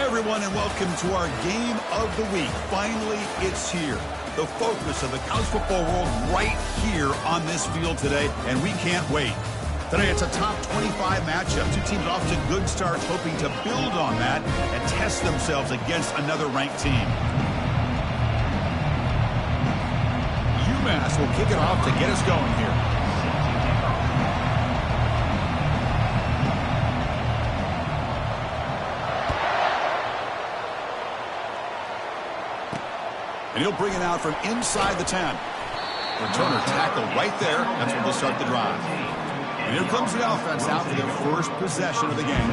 everyone, and welcome to our game of the week. Finally, it's here. The focus of the college football world right here on this field today, and we can't wait. Today, it's a top 25 matchup. Two teams off to good starts, hoping to build on that and test themselves against another ranked team. UMass will kick it off to get us going here. And he'll bring it out from inside the 10. Returner tackled right there. That's where they'll start the drive. And here comes the offense out for their first possession of the game.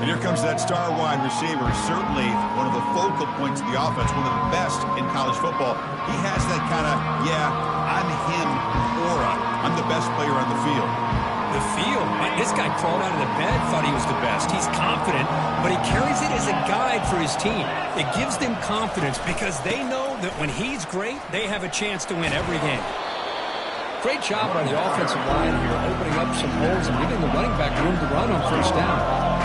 And here comes that star wide receiver, certainly one of the focal points of the offense, one of the best in college football. He has that kind of, I'm him aura. I'm the best player on the field. The field? This guy crawled out of the bed, thought he was the best. He's confident, but he carries it as a guide for his team. It gives them confidence because they know that when he's great, they have a chance to win every game. Great job by the offensive line here, opening up some holes and giving the running back room to run on first down.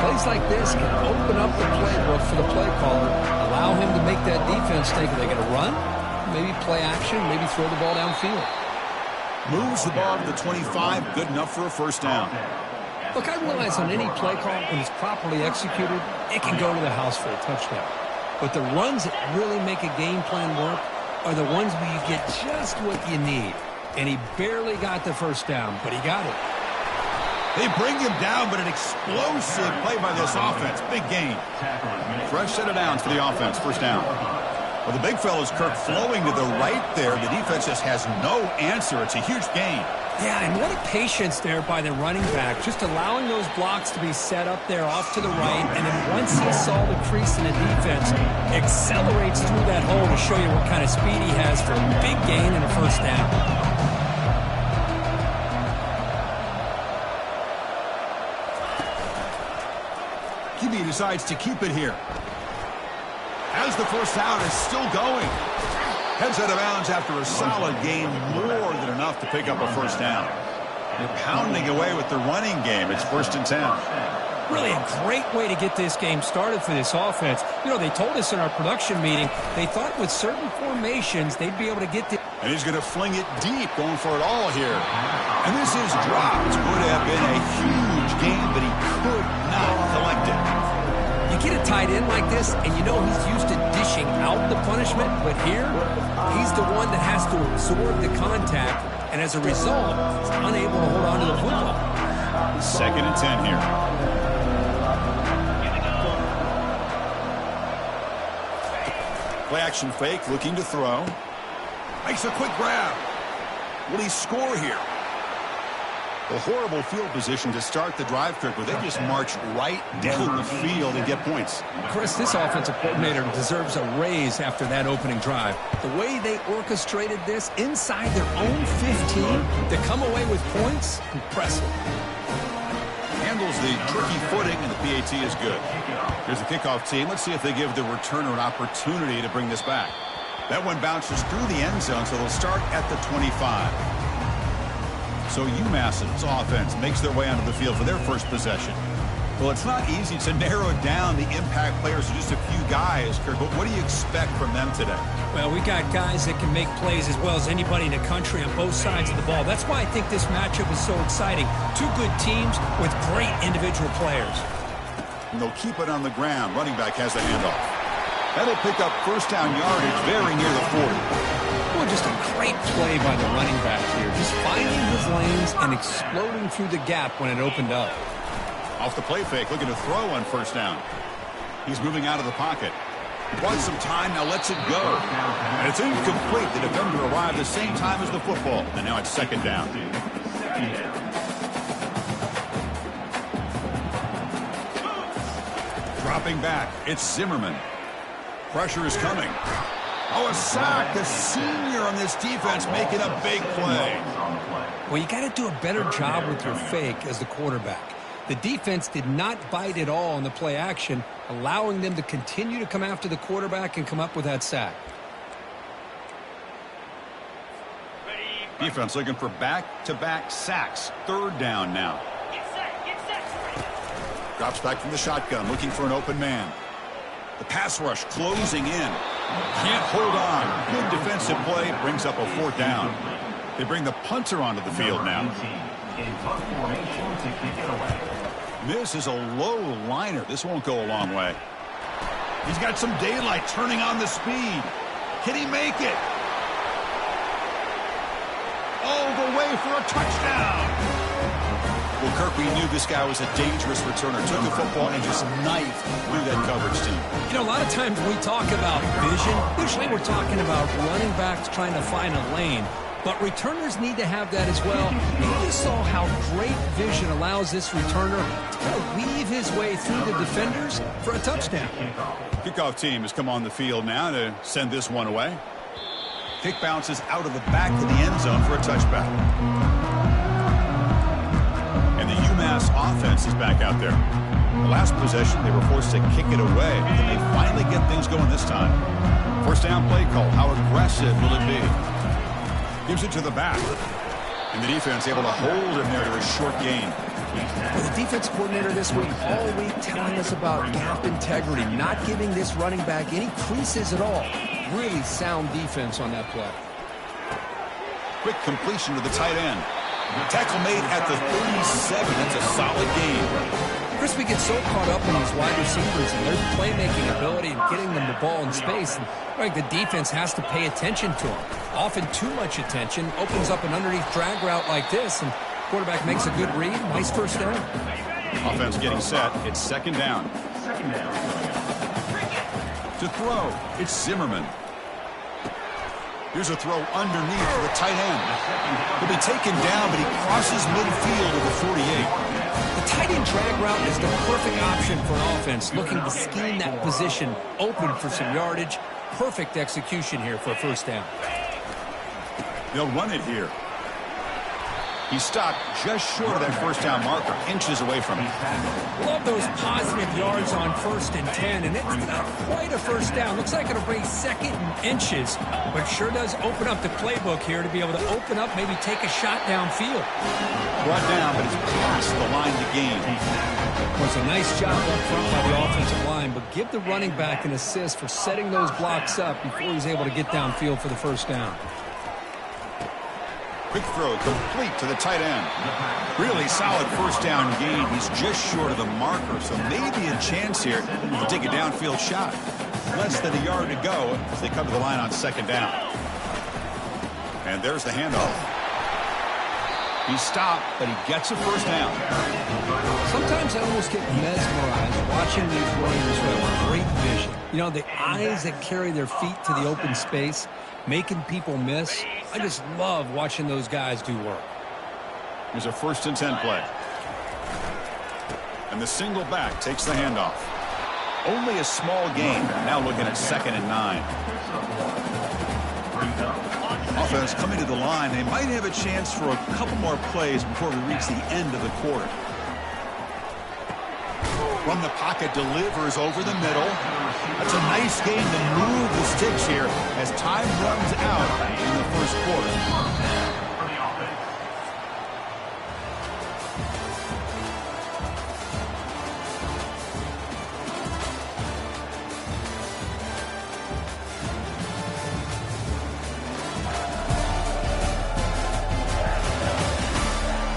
Plays like this can open up the playbook for the play caller, allow him to make that defense think, are they going to run? Maybe play action, maybe throw the ball downfield. Moves the ball to the 25, good enough for a first down. Look, I realize on any play call, when it's properly executed, it can go to the house for a touchdown. But the runs that really make a game plan work are the ones where you get just what you need. And he barely got the first down, but he got it. They bring him down, but an explosive play by this offense. Big gain. Fresh set of downs for the offense. First down. Well, the big fella's Kirk flowing to the right there. The defense just has no answer. It's a huge gain. Yeah, and what a patience there by the running back, just allowing those blocks to be set up there off to the right, and then once he saw the crease in the defense, accelerates through that hole to show you what kind of speed he has for a big gain and a first down. QB decides to keep it here. As the first down is still going. Heads out of bounds after a solid gain, more than enough to pick up a first down. They're pounding away with the running game. It's 1st and 10. Really a great way to get this game started for this offense. You know, they told us in our production meeting, they thought with certain formations, they'd be able to get the... And he's going to fling it deep, going for it all here. And this is dropped. Would have been a huge gain, but he could not collect it. You get a tight end like this, and you know he's used to dishing out the punishment, but here, he's the one that has to absorb the contact, and as a result, he's unable to hold on to the football. 2nd and 10 here. Play action fake, looking to throw. Makes a quick grab. Will he score here? A horrible field position to start the drive, Kirk, where they just march right down the field and get points. Chris, this offensive coordinator deserves a raise after that opening drive. The way they orchestrated this inside their own 15 to come away with points, impressive. Handles the tricky footing, and the PAT is good. Here's the kickoff team. Let's see if they give the returner an opportunity to bring this back. That one bounces through the end zone, so they'll start at the 25. So UMass's offense makes their way onto the field for their first possession. Well, it's not easy to narrow down the impact players to just a few guys, Kirk, but what do you expect from them today? Well, we got guys that can make plays as well as anybody in the country on both sides of the ball. That's why I think this matchup is so exciting. Two good teams with great individual players. And they'll keep it on the ground. Running back has the handoff. That'll pick up first down yardage very near the 40. Well, just a great play by the running back here. Just finding his lanes and exploding through the gap when it opened up. Off the play fake, looking to throw on first down. He's moving out of the pocket. He wants some time, now lets it go. And it's incomplete. The defender arrived the same time as the football. And now it's 2nd down. Dropping back, it's Zimmerman. Pressure is coming. Oh, a sack. The senior on this defense making a big play. Well, you got to do a better job with your fake as the quarterback. The defense did not bite at all on the play action, allowing them to continue to come after the quarterback and come up with that sack. Defense looking for back-to-back sacks. 3rd down now. Drops back from the shotgun, looking for an open man. The pass rush closing in. Can't hold on. Good defensive play. Brings up a 4th down. They bring the punter onto the field now. This is a low liner. This won't go a long way. He's got some daylight turning on the speed. Can he make it? All the way for a touchdown. Well, Kirk, we knew this guy was a dangerous returner. Took the football and just knifed through that coverage team. You know, a lot of times when we talk about vision, usually we're talking about running backs trying to find a lane. But returners need to have that as well. You saw how great vision allows this returner to kind of weave his way through the defenders for a touchdown. Kickoff team has come on the field now to send this one away. Kick bounces out of the back of the end zone for a touchback. And the UMass offense is back out there. The last possession, they were forced to kick it away. Can they finally get things going this time? 1st down play call. How aggressive will it be? Gives it to the back. And the defense able to hold him there to a short gain. The defense coordinator this week all week telling us about gap integrity, not giving this running back any creases at all. Really sound defense on that play. Quick completion to the tight end. Tackle made at the 37. That's a solid game. Chris, we get so caught up in these wide receivers and their playmaking ability and getting them the ball in space. And I think the defense has to pay attention to them. Often too much attention. Opens up an underneath drag route like this, and quarterback makes a good read. Nice 1st down. Offense getting set. It's 2nd down. To throw, it's Zimmerman. Here's a throw underneath for the tight end. He'll be taken down, but he crosses midfield to the 48. The tight end drag route is the perfect option for an offense looking to scheme that position open for some yardage. Perfect execution here for a 1st down. They'll run it here. He stopped just short of that 1st down marker, inches away from it. Love those positive yards on 1st and 10, and it's not quite a 1st down. Looks like it'll bring 2nd and inches, but sure does open up the playbook here to be able to open up, maybe take a shot downfield. Brought down, but it's past the line to gain. It was a nice job up front by the offensive line, but give the running back an assist for setting those blocks up before he's able to get downfield for the 1st down. Quick throw complete to the tight end. Really solid 1st down gain. He's just short of the marker, so maybe a chance here to take a downfield shot. Less than a yard to go as they come to the line on 2nd down. And there's the handoff. He stopped, but he gets a 1st down. Sometimes I almost get mesmerized watching these runners who have great vision. You know, the eyes that carry their feet to the open space, making people miss. I just love watching those guys do work. Here's a 1st and 10 play. And the single back takes the handoff. Only a small gain. Now looking at 2nd and 9. Offense coming to the line. They might have a chance for a couple more plays before we reach the end of the quarter. From the pocket, delivers over the middle. That's a nice game to move the sticks here as time runs out in the 1st quarter.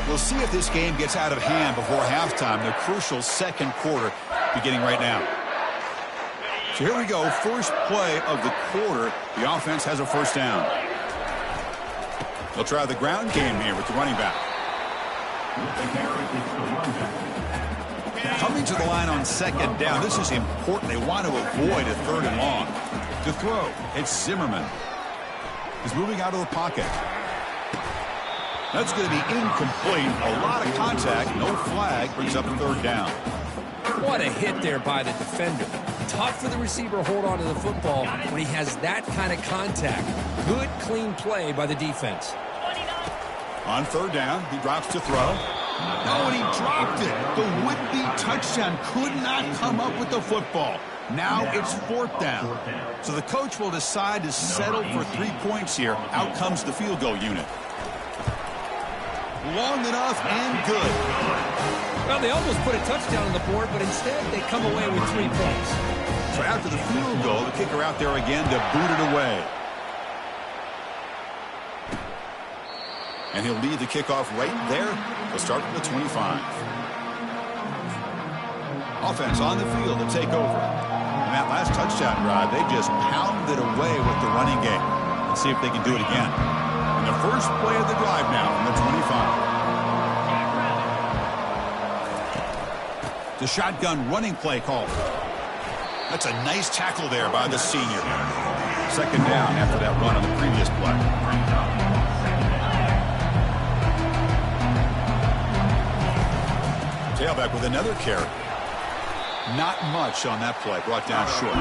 We'll see if this game gets out of hand before halftime. The crucial 2nd quarter beginning right now. So here we go. First play of the quarter. The offense has a 1st down. They'll try the ground game here with the running back. Coming to the line on 2nd down. This is important. They want to avoid a 3rd and long. To throw, it's Zimmerman. He's moving out of the pocket. That's going to be incomplete. A lot of contact. No flag. Brings up a 3rd down. What a hit there by the defender. Tough for the receiver to hold on to the football when he has that kind of contact. Good, clean play by the defense. On 3rd down, he drops to throw. Oh, and he dropped it. The would-be touchdown could not come up with the football. Now it's 4th down. So the coach will decide to settle for 3 points here. Out comes the field goal unit. Long enough and good. Well, they almost put a touchdown on the board, but instead they come away with 3 points. So after the field goal, the kicker out there again to boot it away. And he'll lead the kickoff right there. He'll start from the 25. Offense on the field to take over. And that last touchdown drive, they just pounded away with the running game. Let's see if they can do it again. And the first play of the drive now from the 25. The shotgun running play call. That's a nice tackle there by the senior. Second down after that run on the previous play. Tailback with another carry. Not much on that play. Brought down short.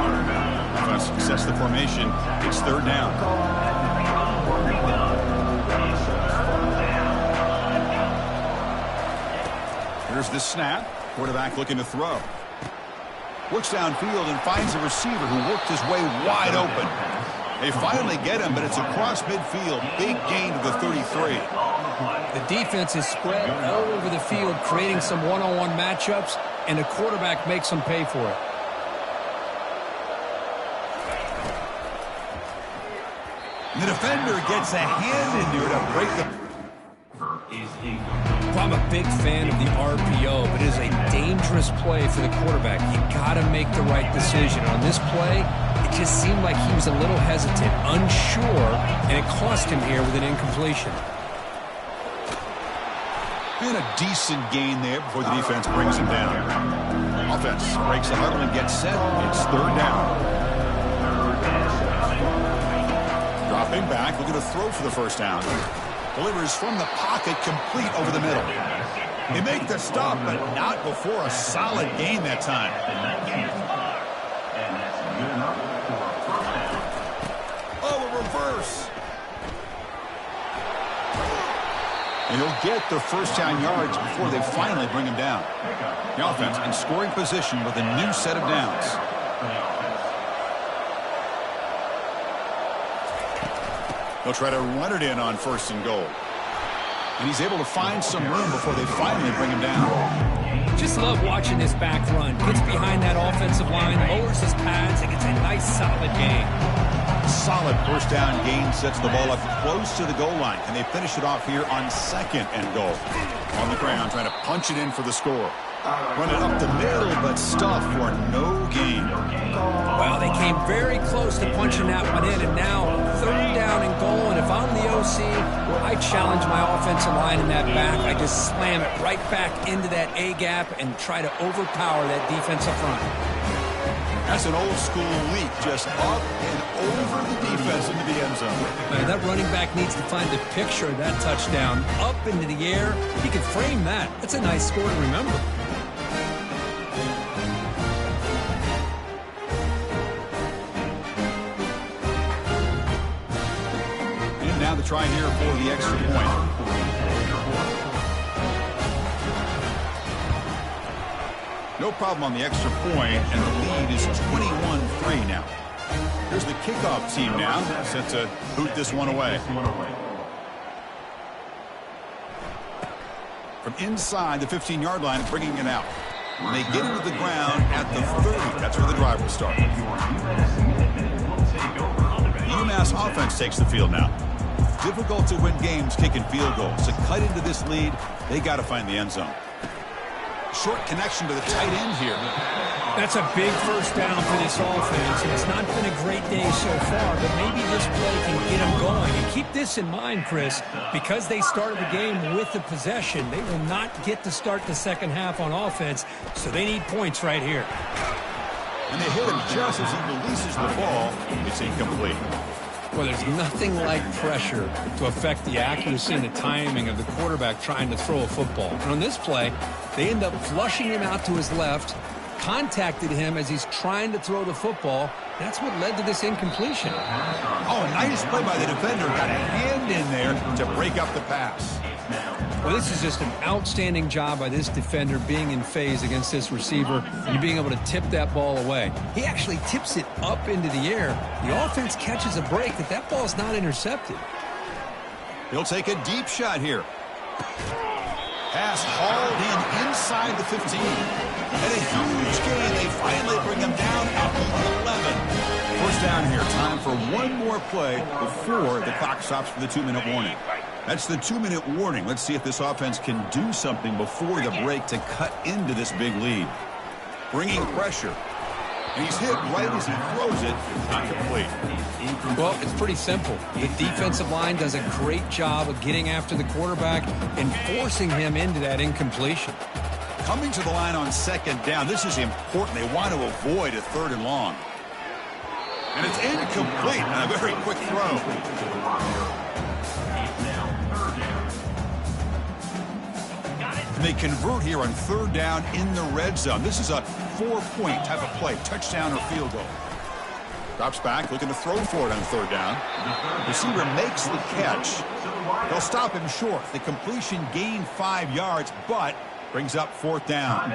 Offense success the formation. It's third down. Here's the snap. Quarterback looking to throw. Works downfield and finds a receiver who worked his way wide open. They finally get him, but it's across midfield. Big gain to the 33. The defense is spread all over the field, creating some one-on-one matchups, and the quarterback makes them pay for it. And the defender gets a hand into it to break the... I'm a big fan of the RPO, but it is a dangerous play for the quarterback. You got to make the right decision. On this play, it just seemed like he was a little hesitant, unsure, and it cost him here with an incompletion. And a decent gain there before the defense brings him down. Offense breaks the huddle and gets set. It's third down. Dropping back, looking to throw for the first down. Delivers from the pocket, complete over the middle. They make the stop, but not before a solid gain that time. Oh, a reverse. And he'll get the first down yards before they finally bring him down. The offense in scoring position with a new set of downs. They'll try to run it in on first and goal. And he's able to find some room before they finally bring him down. Just love watching this back run. Gets behind that offensive line, lowers his pads, and gets a nice solid gain. Solid first down gain sets the ball up close to the goal line. And they finish it off here on second and goal. On the ground, trying to punch it in for the score. Run it up the middle, but stuff for no gain. Well, they came very close to punching that one in, and now third down and goal. And if I'm the OC, I challenge my offensive line in that back. I just slam it right back into that A-gap and try to overpower that defensive front. That's an old-school leap, just up and over the defense into the end zone. Man, that running back needs to find the picture of that touchdown. Up into the air. He can frame that. That's a nice score to remember. And now the try here for the extra point. No problem on the extra point, and the lead is 21-3 now. Here's the kickoff team now, set to boot this one away. From inside the 15-yard line, bringing it out. And they get into the ground at the 30. That's where the drive will start. The UMass offense takes the field now. Difficult to win games kicking field goals. To cut into this lead, they got to find the end zone. Short connection to the tight end here. That's a big first down for this offense. It's not been a great day so far, but maybe this play can get them going. And keep this in mind, Chris, because they started the game with the possession, they will not get to start the second half on offense, so they need points right here. And they hit him just as he releases the ball. It's incomplete. Well, there's nothing like pressure to affect the accuracy and the timing of the quarterback trying to throw a football. And on this play, they end up flushing him out to his left, contacted him as he's trying to throw the football. That's what led to this incompletion. Oh, a nice play by the defender. Got a hand in there to break up the pass. Well, this is just an outstanding job by this defender being in phase against this receiver and being able to tip that ball away. He actually tips it up into the air. The offense catches a break that ball's not intercepted. He'll take a deep shot here. Pass hauled in inside the 15. And a huge gain. They finally bring him down at 11. First down here. Time for one more play before the clock stops for the 2-minute warning. That's the 2-minute warning. Let's see if this offense can do something before the break to cut into this big lead. Bringing pressure. And he's hit right as he throws it. Not complete. Well, it's pretty simple. The defensive line does a great job of getting after the quarterback and forcing him into that incompletion. Coming to the line on second down. This is important. They want to avoid a 3rd and long. And it's incomplete on a very quick throw. And they convert here on 3rd down in the red zone. This is a 4-point type of play, touchdown or field goal. Drops back, looking to throw for it on 3rd down. Receiver makes the catch. They'll stop him short. The completion gained 5 yards, but brings up 4th down.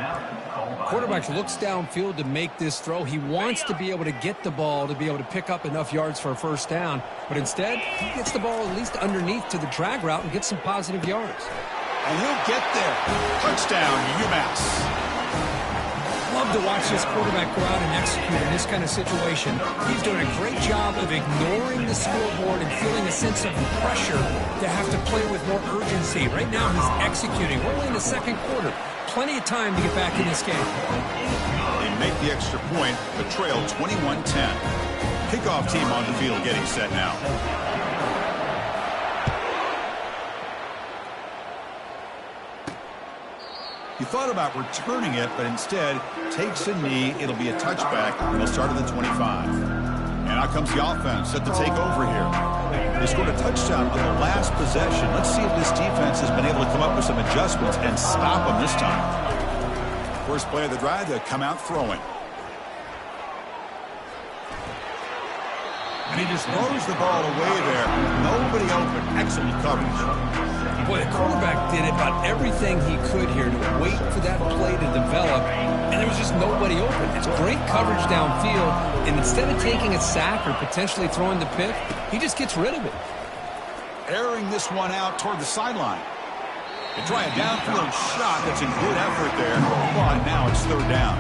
Quarterback looks downfield to make this throw. He wants to be able to get the ball to be able to pick up enough yards for a 1st down. But instead, he gets the ball at least underneath to the drag route and gets some positive yards. And he'll get there. Touchdown, UMass. Love to watch this quarterback go out and execute in this kind of situation. He's doing a great job of ignoring the scoreboard and feeling a sense of pressure to have to play with more urgency. Right now, he's executing. We're only in the 2nd quarter. Plenty of time to get back in this game. They make the extra point, but trail 21-10. Kickoff team on the field getting set now. He thought about returning it, but instead takes a knee. It'll be a touchback, and they'll start at the 25. And out comes the offense set to take over here. They scored a touchdown on the last possession. Let's see if this defense has been able to come up with some adjustments and stop them this time. First play of the drive, they come out throwing. And he just throws the ball away there. Nobody open. Excellent coverage. Boy, the quarterback did about everything he could here to wait for that play to develop, and there was just nobody open. It's great coverage downfield, and instead of taking a sack or potentially throwing the pick, he just gets rid of it. Airing this one out toward the sideline. They try a downfield shot. That's a good effort there, but now it's 3rd down.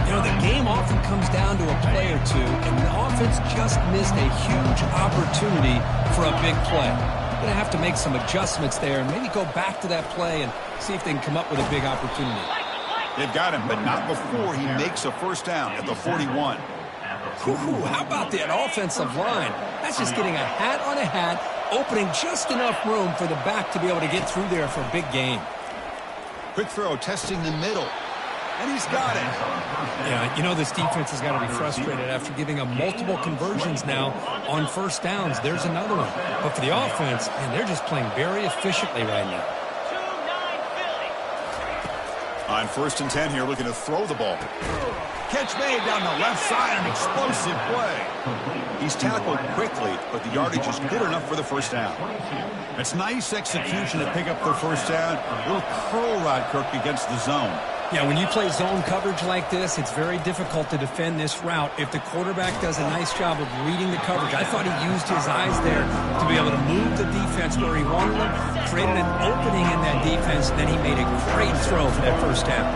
You know, the game often comes down to a play or two, and the offense just missed a huge opportunity for a big play. Going to have to make some adjustments there and maybe go back to that play and see if they can come up with a big opportunity. They've got him, but not before he makes a 1st down at the 41. How about that offensive line? That's just getting a hat on a hat, opening just enough room for the back to be able to get through there for a big gain. Quick throw, testing the middle. And he's got it. Yeah, you know this defense has got to be frustrated after giving them multiple conversions now on 1st downs. There's another one. But for the offense, man, they're just playing very efficiently right now. On 1st and 10 here, looking to throw the ball. Catch made down the left side, an explosive play. He's tackled quickly, but the yardage is good enough for the 1st down. It's nice execution to pick up the 1st down. A little curl rod, Kirk, against the zone. Yeah, when you play zone coverage like this, it's very difficult to defend this route if the quarterback does a nice job of reading the coverage. I thought he used his eyes there to be able to move the defense where he wanted them, created an opening in that defense, and then he made a great throw for that 1st down.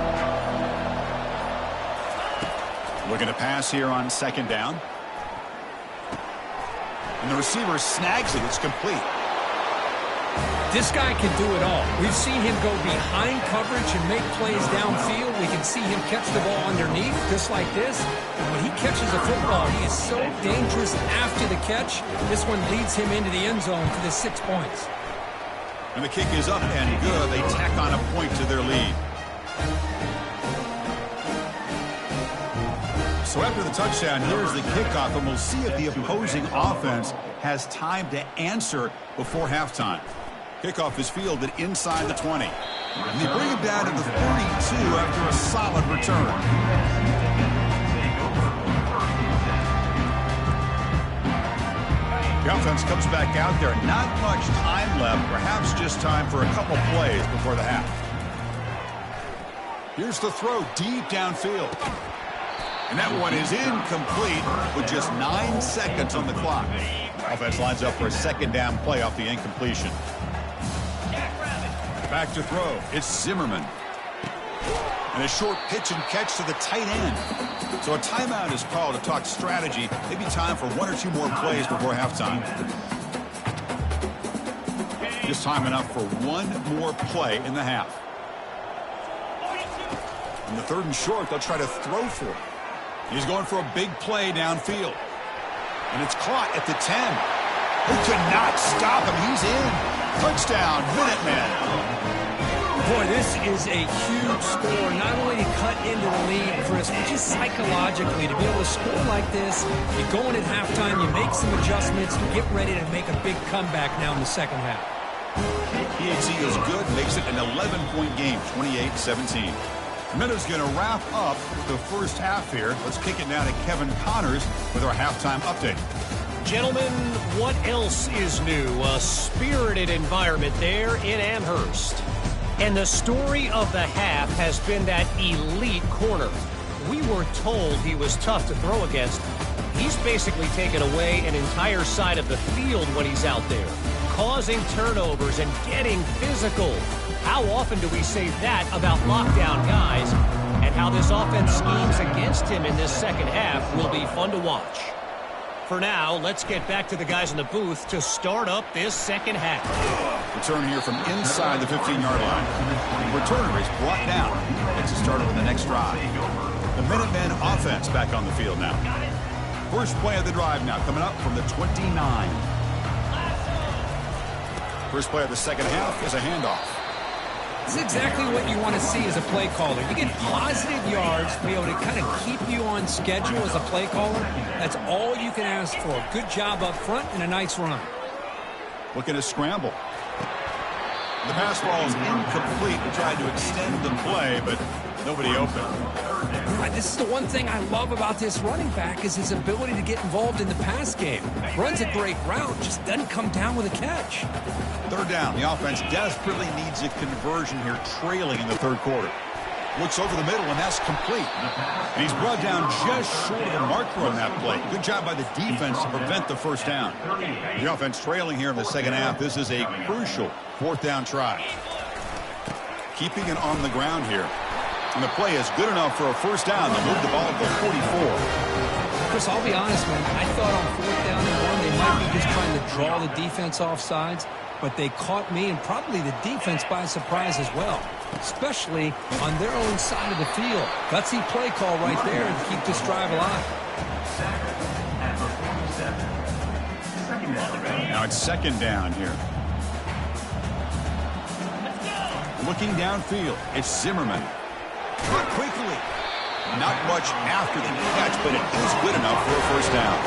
Looking to pass here on 2nd down. And the receiver snags it. It's complete. This guy can do it all. We've seen him go behind coverage and make plays downfield. We can see him catch the ball underneath, just like this. And when he catches a football, he is so dangerous after the catch. This one leads him into the end zone for the 6 points. And the kick is up and good. They tack on a point to their lead. So after the touchdown, here's the kickoff, and we'll see if the opposing offense has time to answer before halftime. Kickoff is fielded inside the 20. And they bring him down to the 32 after a solid return. The offense comes back out there. Not much time left. Perhaps just time for a couple plays before the half. Here's the throw deep downfield. And that one is incomplete with just 9 seconds on the clock. Offense lines up for a 2nd down play off the incompletion. Back to throw. It's Zimmerman. And a short pitch and catch to the tight end. So a timeout is called to talk strategy. Maybe time for 1 or 2 more plays before halftime. Just time enough for 1 more play in the half. In the 3rd and short, they'll try to throw for it. He's going for a big play downfield. And it's caught at the 10. Who cannot stop him? He's in. Touchdown, Minutemen. Boy, this is a huge score. Not only to cut into the lead, Chris, but just psychologically to be able to score like this. You go in at halftime, you make some adjustments, you get ready to make a big comeback now in the second half. PAT is good, makes it an 11-point game, 28-17. Minutes going to wrap up the first half here. Let's kick it now to Kevin Connors with our halftime update. Gentlemen, what else is new? A spirited environment there in Amherst. And the story of the half has been that elite corner. We were told he was tough to throw against. He's basically taken away an entire side of the field when he's out there, causing turnovers and getting physical. How often do we say that about lockdown guys? And how this offense schemes against him in this second half will be fun to watch. For now, let's get back to the guys in the booth to start up this second half. Return here from inside the 15-yard line. The returner is brought down. It's a start on the next drive. The Minutemen offense back on the field now. First play of the drive now coming up from the 29. First play of the second half is a handoff. This is exactly what you want to see as a play caller. You get positive yards to be able to kind of keep you on schedule as a play caller. That's all you can ask for. Good job up front and a nice run. Looking to scramble. The pass ball is incomplete. We tried to extend the play, but nobody open. This is the one thing I love about this running back is his ability to get involved in the pass game. Runs a great route, just doesn't come down with a catch. 3rd down. The offense desperately needs a conversion here, trailing in the 3rd quarter. Looks over the middle, and that's complete. And he's brought down just short of the marker on that play. Good job by the defense to prevent the first down. The offense trailing here in the second half. This is a crucial 4th down try. Keeping it on the ground here. And the play is good enough for a first down. They'll move the ball to the 44. Chris, I'll be honest, man. I thought on 4th down and 1, they might be just trying to draw the defense off sides. But they caught me and probably the defense by surprise as well, especially on their own side of the field. Gutsy play call right there to keep this drive alive. Now it's 2nd down here. Looking downfield, it's Zimmerman. Caught quickly. Not much after the catch, but it is good enough for a first down.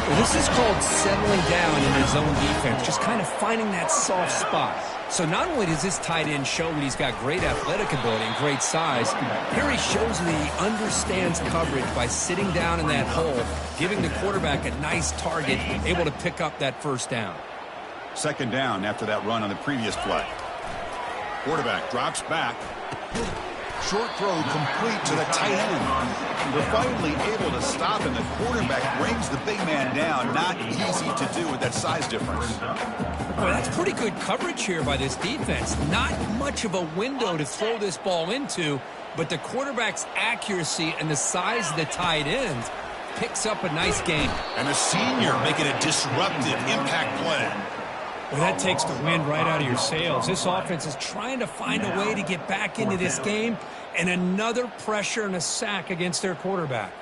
Well, this is called settling down in his own defense, just kind of finding that soft spot. So not only does this tight end show that he's got great athletic ability and great size, here he shows that he understands coverage by sitting down in that hole, giving the quarterback a nice target, able to pick up that first down. 2nd down after that run on the previous play. Quarterback drops back. Short throw complete to the tight end. They're finally able to stop him. The quarterback brings the big man down. Not easy to do with that size difference. Boy, that's pretty good coverage here by this defense. Not much of a window to throw this ball into, but the quarterback's accuracy and the size of the tight end picks up a nice gain. And the senior making a disruptive impact play. Well, that takes the wind right out of your sails. This offense is trying to find a way to get back into this game, and another pressure and a sack against their quarterback.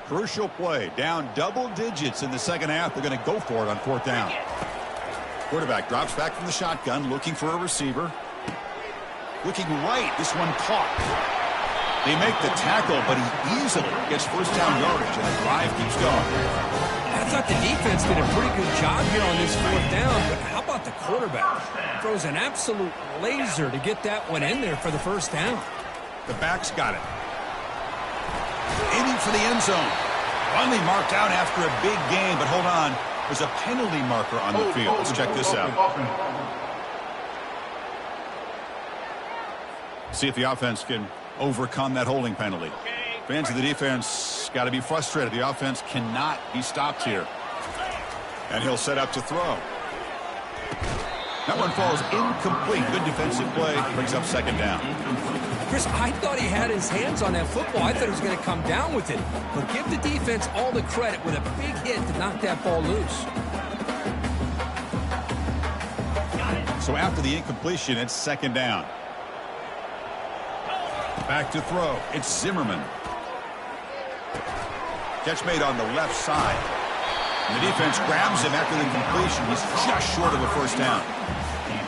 Crucial play. Down double digits in the second half. They're going to go for it on 4th down. Quarterback drops back from the shotgun, looking for a receiver. Looking right. This one caught. They make the tackle, but he easily gets first down yardage, and the drive keeps going. I thought the defense did a pretty good job here on this 4th down, but how about the quarterback? Throws an absolute laser to get that one in there for the first down. The back's got it. Aiming for the end zone. Finally marked out after a big game, but hold on. There's a penalty marker on the field. Let's check this out. See if the offense can overcome that holding penalty. Fans of the defense got to be frustrated. The offense cannot be stopped here. And he'll set up to throw. That one falls incomplete. Good defensive play. Brings up second down. Chris, I thought he had his hands on that football. I thought he was going to come down with it. But give the defense all the credit with a big hit to knock that ball loose. So after the incompletion, it's second down. Back to throw. It's Zimmerman. Catch made on the left side. And the defense grabs him after the completion. He's just short of a first down.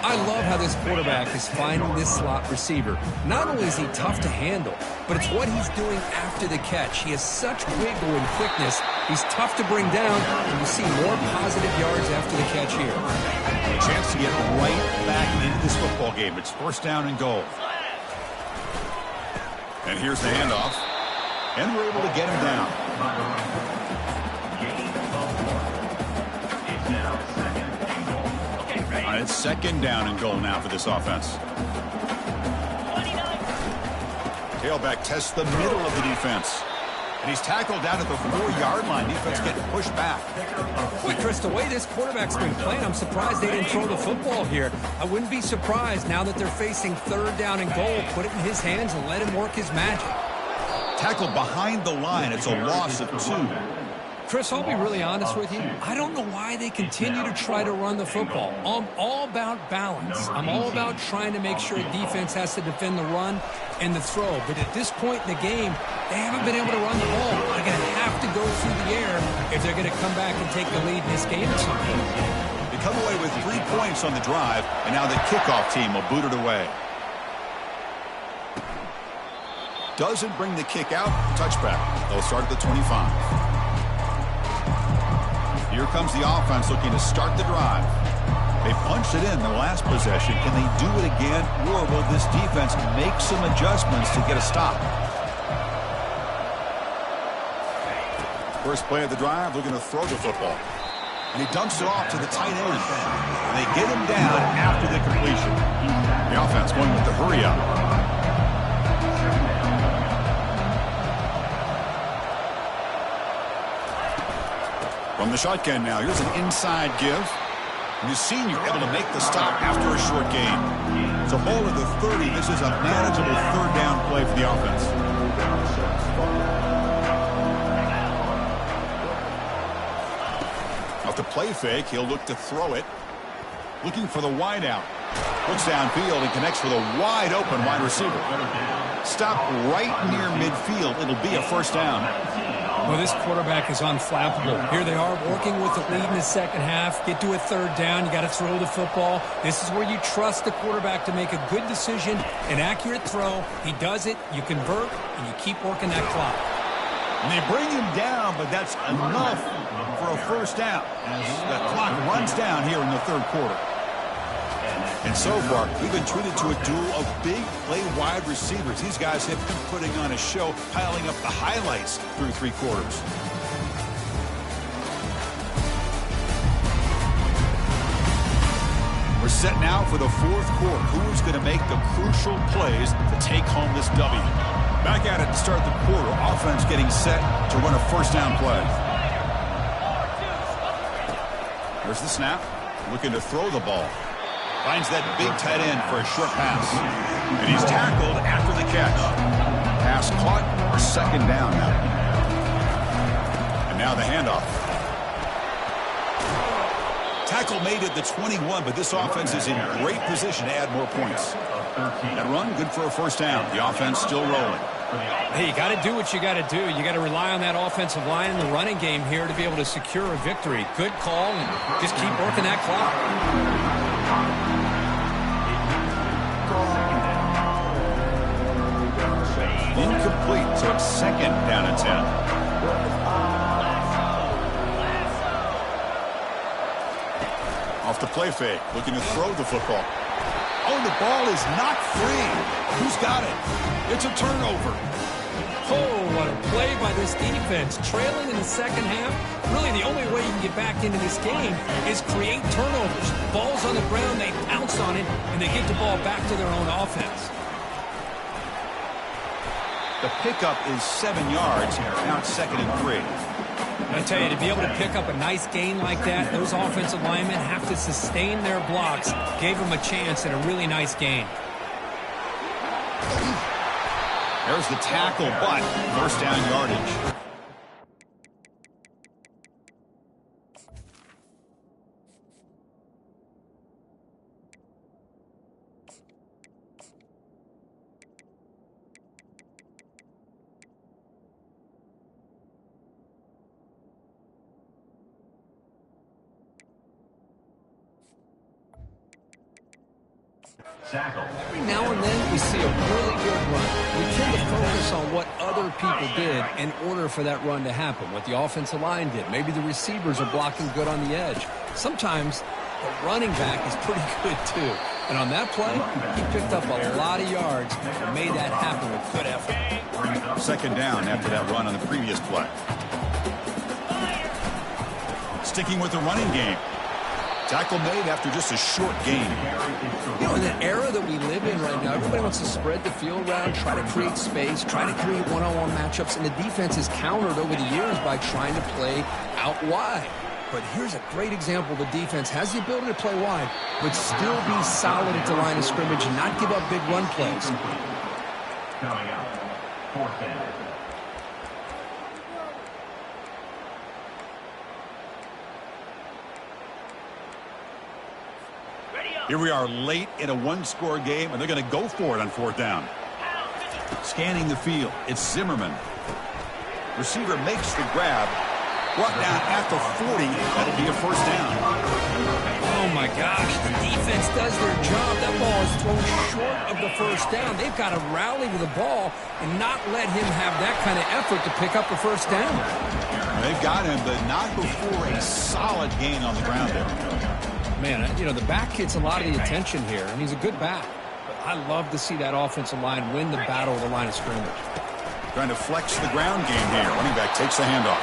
I love how this quarterback is finding this slot receiver. Not only is he tough to handle, but it's what he's doing after the catch. He has such wiggle and quickness. He's tough to bring down, and you see more positive yards after the catch here. A chance to get right back into this football game. It's first down and goal. And here's the handoff. And we're able to get him down. All right, it's second down and goal now for this offense. Tailback tests the middle of the defense. And he's tackled down at the 4-yard line. Defense getting pushed back. Boy, Chris, the way this quarterback's been playing, I'm surprised they didn't throw the football here. I wouldn't be surprised now that they're facing third down and goal. Put it in his hands and let him work his magic. Tackled behind the line. It's a loss of 2. Chris, I'll be really honest with you. I don't know why they continue to try to run the football. I'm all about balance. I'm all about trying to make sure defense has to defend the run and the throw. But at this point in the game, they haven't been able to run the ball. They're going to have to go through the air if they're going to come back and take the lead in this game at some point. They come away with 3 points on the drive, and now the kickoff team will boot it away. Doesn't bring the kick out. Touchback. They'll start at the 25. Here comes the offense looking to start the drive. They punched it in the last possession. Can they do it again, or will this defense make some adjustments to get a stop? First play of the drive, looking to throw the football. And he dumps it off to the tight end. And they get him down after the completion. The offense going with the hurry up. From the shotgun now, here's an inside give. And his senior able to make the stop after a short gain. So ball at the 30. This is a manageable third down play for the offense. Off the play fake, he'll look to throw it. Looking for the wide out. Looks downfield and connects with a wide open wide receiver. Stop right near midfield. It'll be a first down. Well, this quarterback is unflappable. Here they are working with the lead in the second half. Get to a third down. You got to throw the football. This is where you trust the quarterback to make a good decision, an accurate throw. He does it, you convert, and you keep working that clock. And they bring him down, but that's enough for a first down as the clock runs down here in the third quarter. And so far, we've been treated to a duel of big play wide receivers. These guys have been putting on a show, piling up the highlights through 3 quarters. We're set now for the fourth quarter. Who's going to make the crucial plays to take home this W? Back at it to start the quarter. Offense getting set to run a first down play. Here's the snap. Looking to throw the ball. Finds that big tight end for a short pass. And he's tackled after the catch. Pass caught for second down now. And now the handoff. Tackle made at the 21, but this offense is in great position to add more points. That run, good for a first down. The offense still rolling. Hey, you got to do what you got to do. You got to rely on that offensive line in the running game here to be able to secure a victory. Good call, and just keep working that clock. Incomplete, so it's second down and 10. Off the play fake, looking to throw the football. Oh, the ball is not free. Who's got it? It's a turnover. Oh, what a play by this defense. Trailing in the second half, really the only way you can get back into this game is create turnovers. Ball's on the ground, they pounce on it, and they get the ball back to their own offense. The pickup is 7 yards. Now it's second and 3. I tell you, to be able to pick up a nice gain like that, those offensive linemen have to sustain their blocks. Gave them a chance at a really nice gain. There's the tackle, but first down yardage. Every now and then we see a really good run. We tend to focus on what other people did in order for that run to happen, what the offensive line did. Maybe the receivers are blocking good on the edge. Sometimes the running back is pretty good too. And on that play, he picked up a lot of yards and made that happen with good effort. Second down after that run on the previous play. Sticking with the running game. Tackle made after just a short gain. You know, in the era that we live in right now, everybody wants to spread the field around, try to create space, try to create one-on-one matchups, and the defense has countered over the years by trying to play out wide. But here's a great example. The defense has the ability to play wide, but still be solid at the line of scrimmage and not give up big run plays. Coming out, fourth down. Here we are late in a one-score game, and they're going to go for it on fourth down. Scanning the field, it's Zimmerman. Receiver makes the grab. Brought down at the 40. That'll be a first down. Oh, my gosh. The defense does their job. That ball is thrown short of the first down. They've got to rally to the ball and not let him have that kind of effort to pick up the first down. They've got him, but not before a solid gain on the ground there. Man, you know, the back gets a lot of the attention here, and he's a good back. But I love to see that offensive line win the battle of the line of scrimmage. Trying to flex the ground game here. Running back takes the handoff.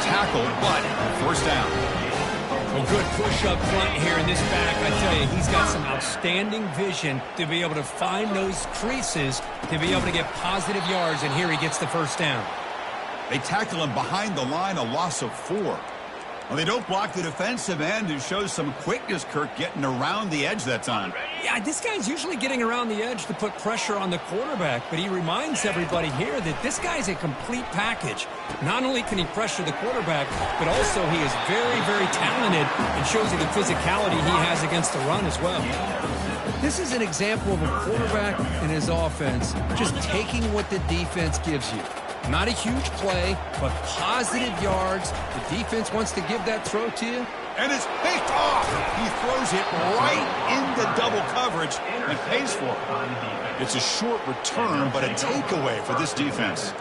Tackle, but first down. A good push up front here in this back. I tell you, he's got some outstanding vision to be able to find those creases, to be able to get positive yards, and here he gets the first down. They tackle him behind the line, a loss of 4. Well, they don't block the defensive end, who shows some quickness, Kirk, getting around the edge that time. Yeah, this guy's usually getting around the edge to put pressure on the quarterback, but he reminds everybody here that this guy's a complete package. Not only can he pressure the quarterback, but also he is very, very talented and shows you the physicality he has against the run as well. This is an example of a quarterback and his offense just taking what the defense gives you. Not a huge play, but positive yards. The defense wants to give that throw to you. And it's picked off. He throws it right into double coverage and pays for it. It's a short return, but a takeaway for this defense.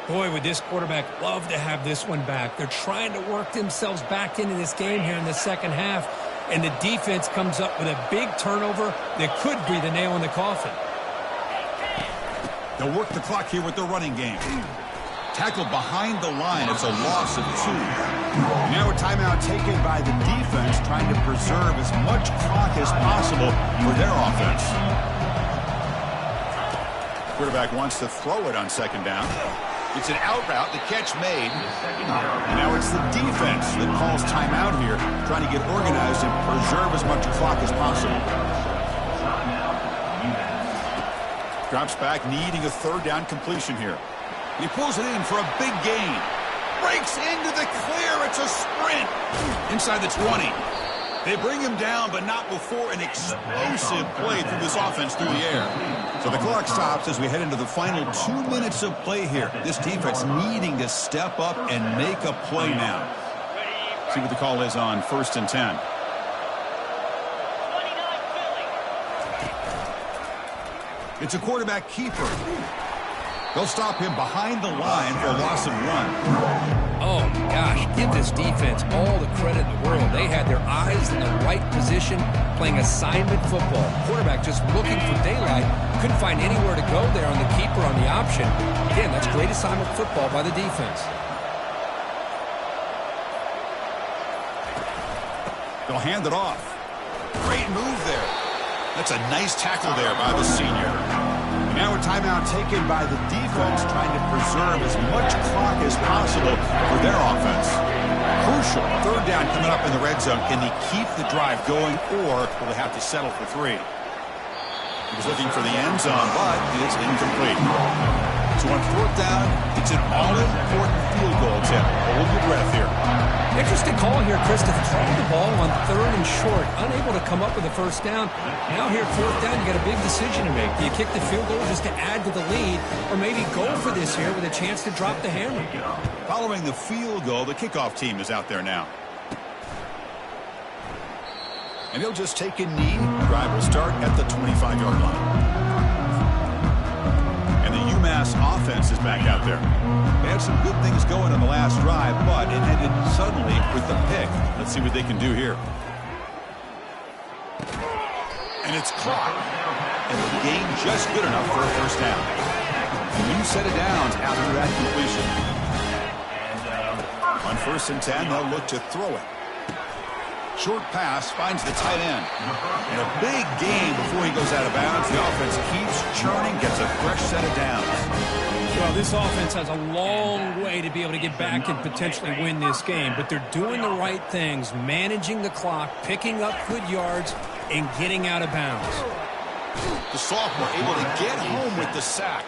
Boy, would this quarterback love to have this one back. They're trying to work themselves back into this game here in the second half, and the defense comes up with a big turnover that could be the nail in the coffin. They'll work the clock here with the running game. Tackled behind the line. It's a loss of 2. Now a timeout taken by the defense, trying to preserve as much clock as possible for their offense. Quarterback wants to throw it on second down. It's an out route, the catch made. And now it's the defense that calls timeout here, trying to get organized and preserve as much clock as possible. Drops back, needing a third down completion here. He pulls it in for a big gain. Breaks into the clear. It's a sprint. Inside the 20. They bring him down, but not before an explosive play through this offense through the air. So the clock stops as we head into the final 2 minutes of play here. This defense needing to step up and make a play now. See what the call is on 1st and 10. It's a quarterback keeper. They'll stop him behind the line for a loss of 1. Oh, gosh, give this defense all the credit in the world. They had their eyes in the right position, playing assignment football. Quarterback just looking for daylight, couldn't find anywhere to go there on the keeper on the option. Again, that's great assignment football by the defense. They'll hand it off. Great move there. That's a nice tackle there by the senior. Now a timeout taken by the defense, trying to preserve as much clock as possible for their offense. Crucial third down coming up in the red zone. Can they keep the drive going, or will they have to settle for 3? He was looking for the end zone, but it's incomplete. So on fourth down, it's an all-important field goal attempt. Hold your breath here. Interesting call here, Chris, to throw the ball on 3rd and short, unable to come up with a first down. Now here, 4th down, you got a big decision to make. Do you kick the field goal just to add to the lead, or maybe go for this here with a chance to drop the hammer? Following the field goal, the kickoff team is out there now. And he'll just take a knee. Drive will start at the 25-yard line. And the UMass offense is back out there. They had some good things going on the last drive, but it ended suddenly with the pick. Let's see what they can do here. And it's caught. And the gain just good enough for a first down. A new set of downs after that completion. On 1st and 10, they'll look to throw it. Short pass finds the tight end. And a big gain before he goes out of bounds. The offense keeps churning, gets a fresh set of downs. Well, this offense has a long way to be able to get back and potentially win this game, but they're doing the right things, managing the clock, picking up good yards, and getting out of bounds. The sophomore able to get home with the sack.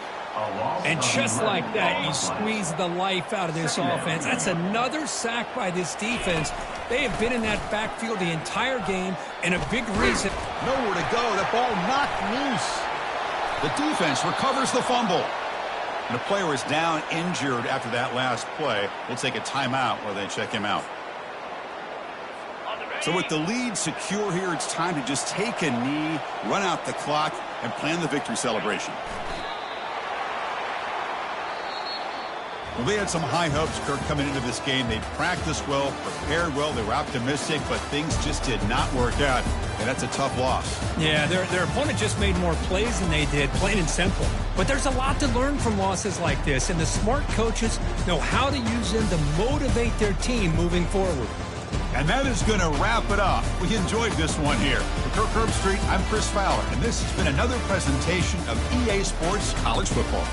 And just like that, you squeeze the life out of this offense. That's another sack by this defense. They have been in that backfield the entire game, and a big reason. Nowhere to go. The ball knocked loose. The defense recovers the fumble. And the player is down injured after that last play. We'll take a timeout while they check him out. So with the lead secure here, it's time to just take a knee, run out the clock, and plan the victory celebration. Well, they had some high hopes, Kirk, coming into this game. They practiced well, prepared well, they were optimistic, but things just did not work out, and that's a tough loss. Yeah, their opponent just made more plays than they did, plain and simple. But there's a lot to learn from losses like this, and the smart coaches know how to use them to motivate their team moving forward. And that is going to wrap it up. We enjoyed this one here. For Kirk Herbstreit, I'm Chris Fowler, and this has been another presentation of EA Sports College Football.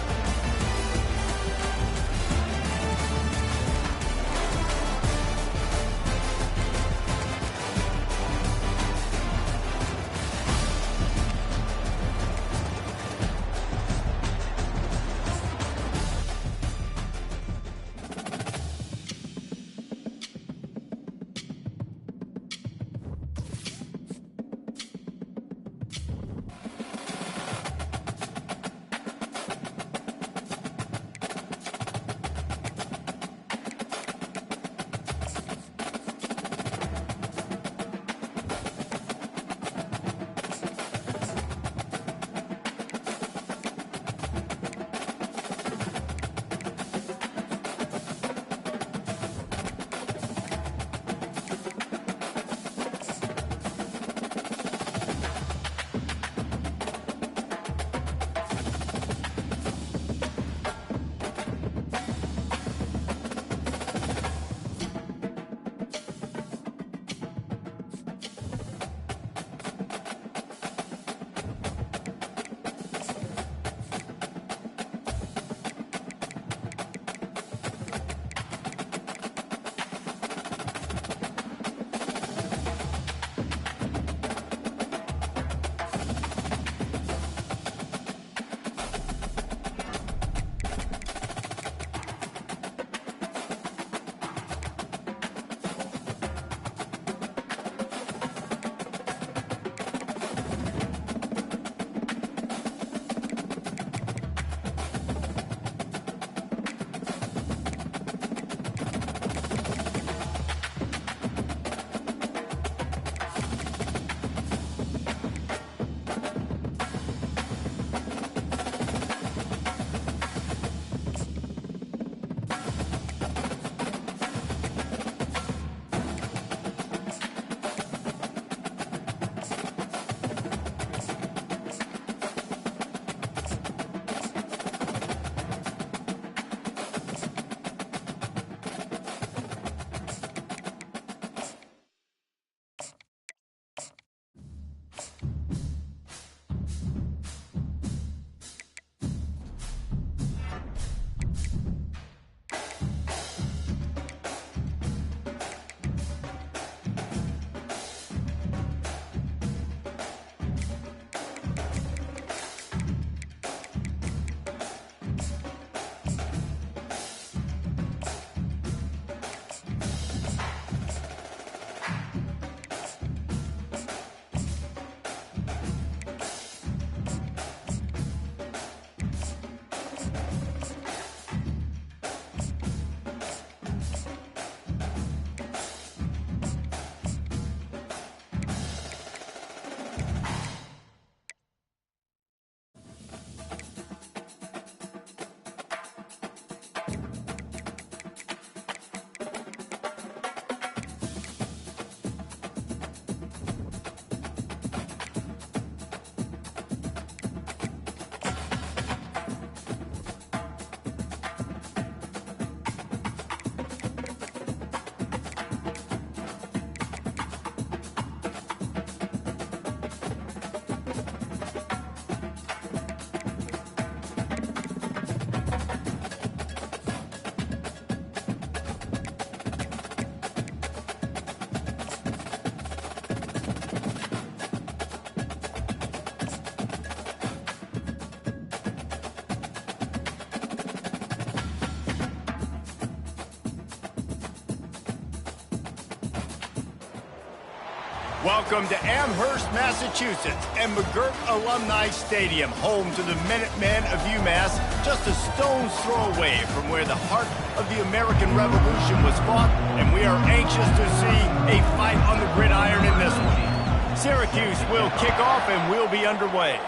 Welcome to Amherst, Massachusetts, and McGirt Alumni Stadium, home to the Minutemen of UMass, just a stone's throw away from where the heart of the American Revolution was fought, and we are anxious to see a fight on the gridiron in this one. Syracuse will kick off, and we'll be underway.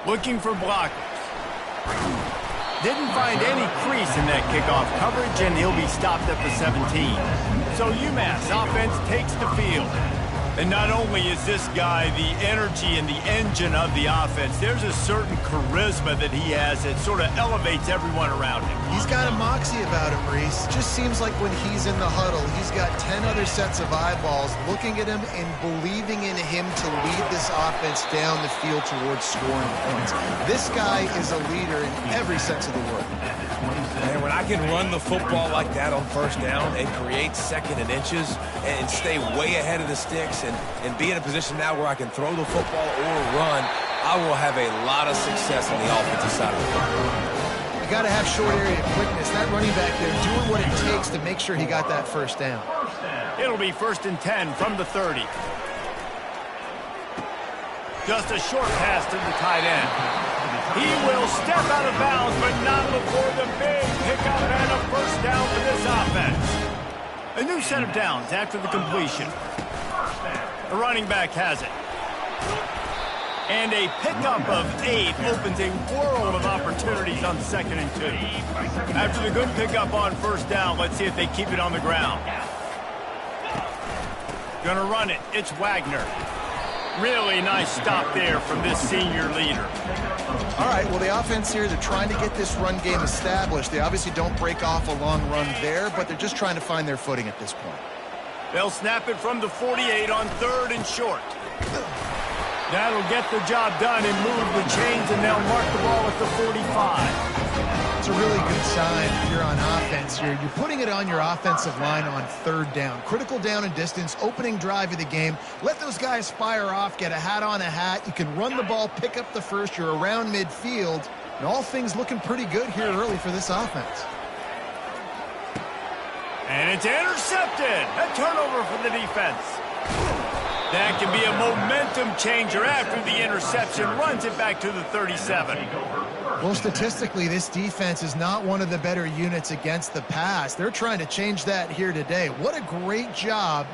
Looking for blockers. Didn't find any crease in that kickoff coverage, and he'll be stopped at the 17. So UMass offense takes the field. And not only is this guy the energy and the engine of the offense, there's a certain charisma that he has that sort of elevates everyone around him. He's got a moxie about him, Reese. Just seems like when he's in the huddle, he's got 10 other sets of eyeballs looking at him and believing in him to lead this offense down the field towards scoring points. This guy is a leader in every sense of the word. And when I can run the football like that on first down and create second and inches and stay way ahead of the sticks and be in a position now where I can throw the football or run, I will have a lot of success on the offensive side of the football. You got to have short area quickness. That running back there doing what it takes to make sure he got that first down. It'll be 1st and 10 from the 30. Just a short pass to the tight end. He will step out of bounds, but not before the big pickup and a first down for this offense. A new set of downs after the completion. The running back has it. And a pickup of 8 opens a world of opportunities on 2nd and 2. After the good pickup on first down, let's see if they keep it on the ground. Gonna run it. It's Wagner. Really nice stop there from this senior leader. All right, well, the offense here, they're trying to get this run game established. They obviously don't break off a long run there, but they're just trying to find their footing at this point. They'll snap it from the 48 on 3rd and short. That'll get the job done and move the chains, and they'll mark the ball at the 45. It's a really good sign if you're on offense here. You're putting it on your offensive line on 3rd down. Critical down and distance, opening drive of the game. Let those guys fire off, get a hat on a hat. You can run the ball, pick up the first. You're around midfield. And all things looking pretty good here early for this offense. And it's intercepted. A turnover for the defense. That can be a momentum changer after the interception. Runs it back to the 37. Well, statistically, this defense is not one of the better units against the pass. They're trying to change that here today. What a great job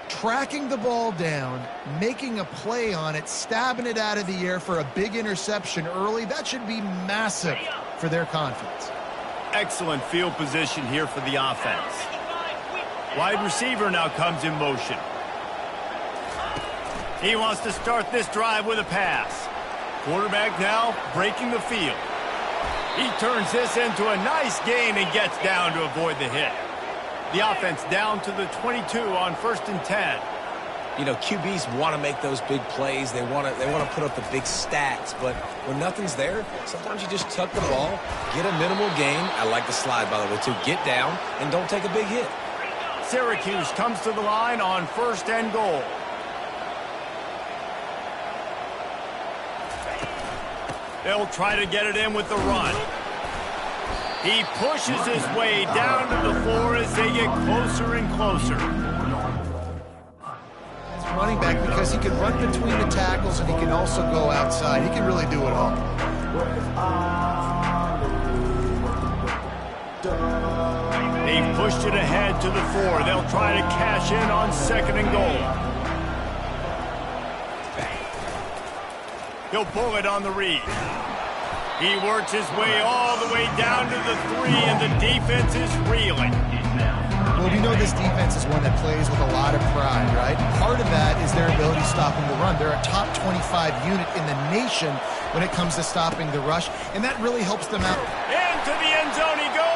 tracking the ball down, making a play on it, stabbing it out of the air for a big interception early. That should be massive for their confidence. Excellent field position here for the offense. Wide receiver now comes in motion. He wants to start this drive with a pass. Quarterback now breaking the field. He turns this into a nice gain and gets down to avoid the hit. The offense down to the 22 on 1st and 10. You know, QBs want to make those big plays. They want to put up the big stats. But when nothing's there, sometimes you just tuck the ball, get a minimal gain. I like the slide, by the way, too. Get down and don't take a big hit. Syracuse comes to the line on 1st and goal. They'll try to get it in with the run. He pushes his way down to the floor as they get closer and closer. It's running back because he can run between the tackles and he can also go outside. He can really do it all. They've pushed it ahead to the 4. They'll try to cash in on 2nd and goal. He'll pull it on the read. He works his way all the way down to the 3, and the defense is reeling. Well, we know this defense is one that plays with a lot of pride, right? Part of that is their ability stopping the run. They're a top 25 unit in the nation when it comes to stopping the rush, and that really helps them out. Into the end zone he goes.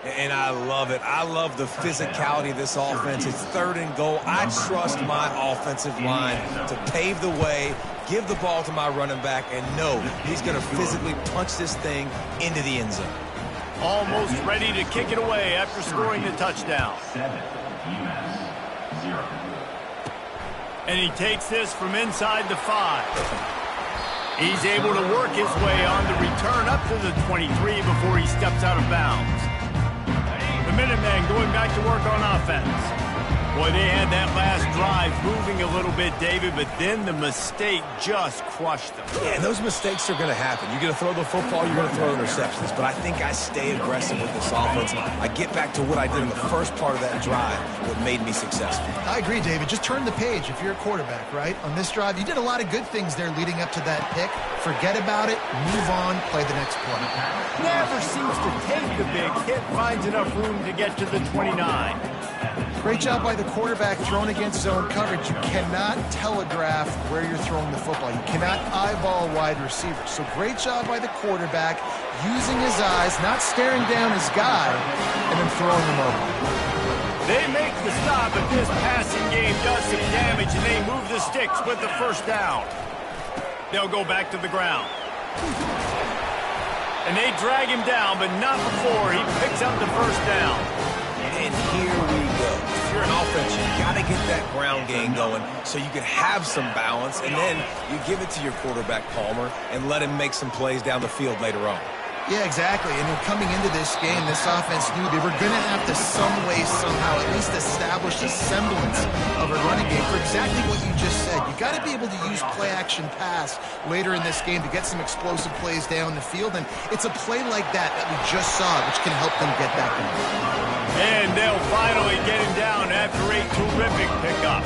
And I love it. I love the physicality of this offense. It's 3rd and goal. I trust my offensive line to pave the way, give the ball to my running back, and know he's going to physically punch this thing into the end zone. Almost ready to kick it away after scoring the touchdown. And he takes this from inside the 5. He's able to work his way on the return up to the 23 before he steps out of bounds. The Minutemen going back to work on offense. Boy, they had that last drive moving a little bit, David, but then the mistake just crushed them. Yeah, and those mistakes are going to happen. You're going to throw the football, you're going to throw interceptions. But I think I stay aggressive with this offense. I get back to what I did in the first part of that drive, what made me successful. I agree, David. Just turn the page if you're a quarterback, right? On this drive, you did a lot of good things there leading up to that pick. Forget about it, move on, play the next play. Never seems to take the big hit, finds enough room to get to the 29. Great job by the quarterback thrown against zone coverage. You cannot telegraph where you're throwing the football. You cannot eyeball wide receivers. So great job by the quarterback using his eyes, not staring down his guy, and then throwing him over. They make the stop, but this passing game does some damage, and they move the sticks with the first down. They'll go back to the ground. And they drag him down, but not before he picks up the first down. And here we go. If you're an offense, you got to get that ground game going so you can have some balance, and then you give it to your quarterback, Palmer, and let him make some plays down the field later on. Yeah, exactly. And coming into this game, this offense knew they were going to have to some way, somehow, at least establish a semblance of a running game for exactly what you just said. You got to be able to use play-action pass later in this game to get some explosive plays down the field, and it's a play like that we just saw, which can help them get that going. And they'll finally get him down after a terrific pickup.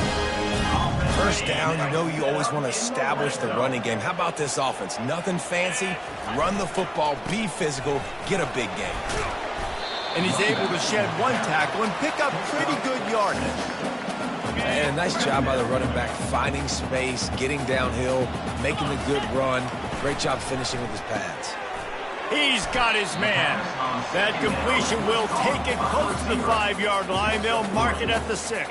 First down, you know you always want to establish the running game. How about this offense? Nothing fancy. Run the football, be physical, get a big game. And he's able to shed one tackle and pick up pretty good yardage. And a nice job by the running back, finding space, getting downhill, making the good run. Great job finishing with his pads. He's got his man. That completion will take it close to the 5-yard line. They'll mark it at the 6.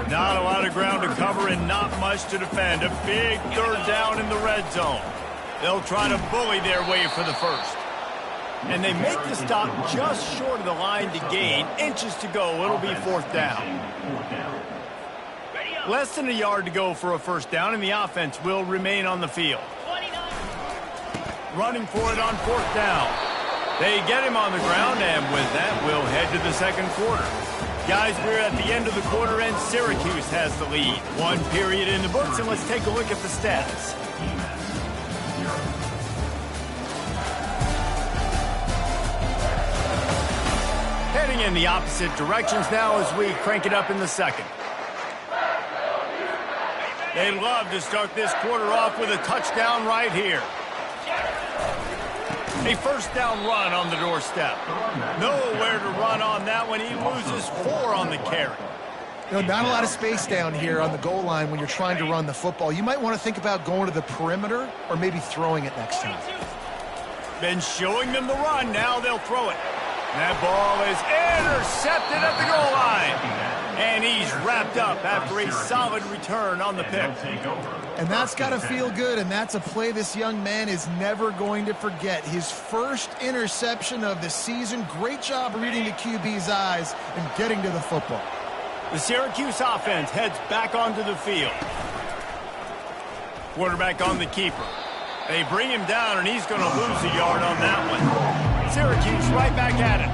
Not a lot of ground to cover and not much to defend. A big third down in the red zone. They'll try to bully their way for the first. And they make the stop just short of the line to gain. Inches to go. It'll be fourth down. Less than a yard to go for a first down, and the offense will remain on the field. Running for it on fourth down. They get him on the ground, and with that, we'll head to the second quarter. Guys, we're at the end of the quarter, and Syracuse has the lead. One period in the books, and let's take a look at the stats. Heading in the opposite directions now as we crank it up in the second. They love to start this quarter off with a touchdown right here. A first down run on the doorstep. Nowhere to run on that one. He loses 4 on the carry. You know, not a lot of space down here on the goal line when you're trying to run the football. You might want to think about going to the perimeter or maybe throwing it next time. Been showing them the run. Now they'll throw it. That ball is intercepted at the goal line. And he's wrapped up after a solid return on the pick. And that's got to feel good, and that's a play this young man is never going to forget. His first interception of the season. Great job reading the QB's eyes and getting to the football. The Syracuse offense heads back onto the field. Quarterback on the keeper. They bring him down, and he's going to lose a yard on that one. Syracuse right back at it.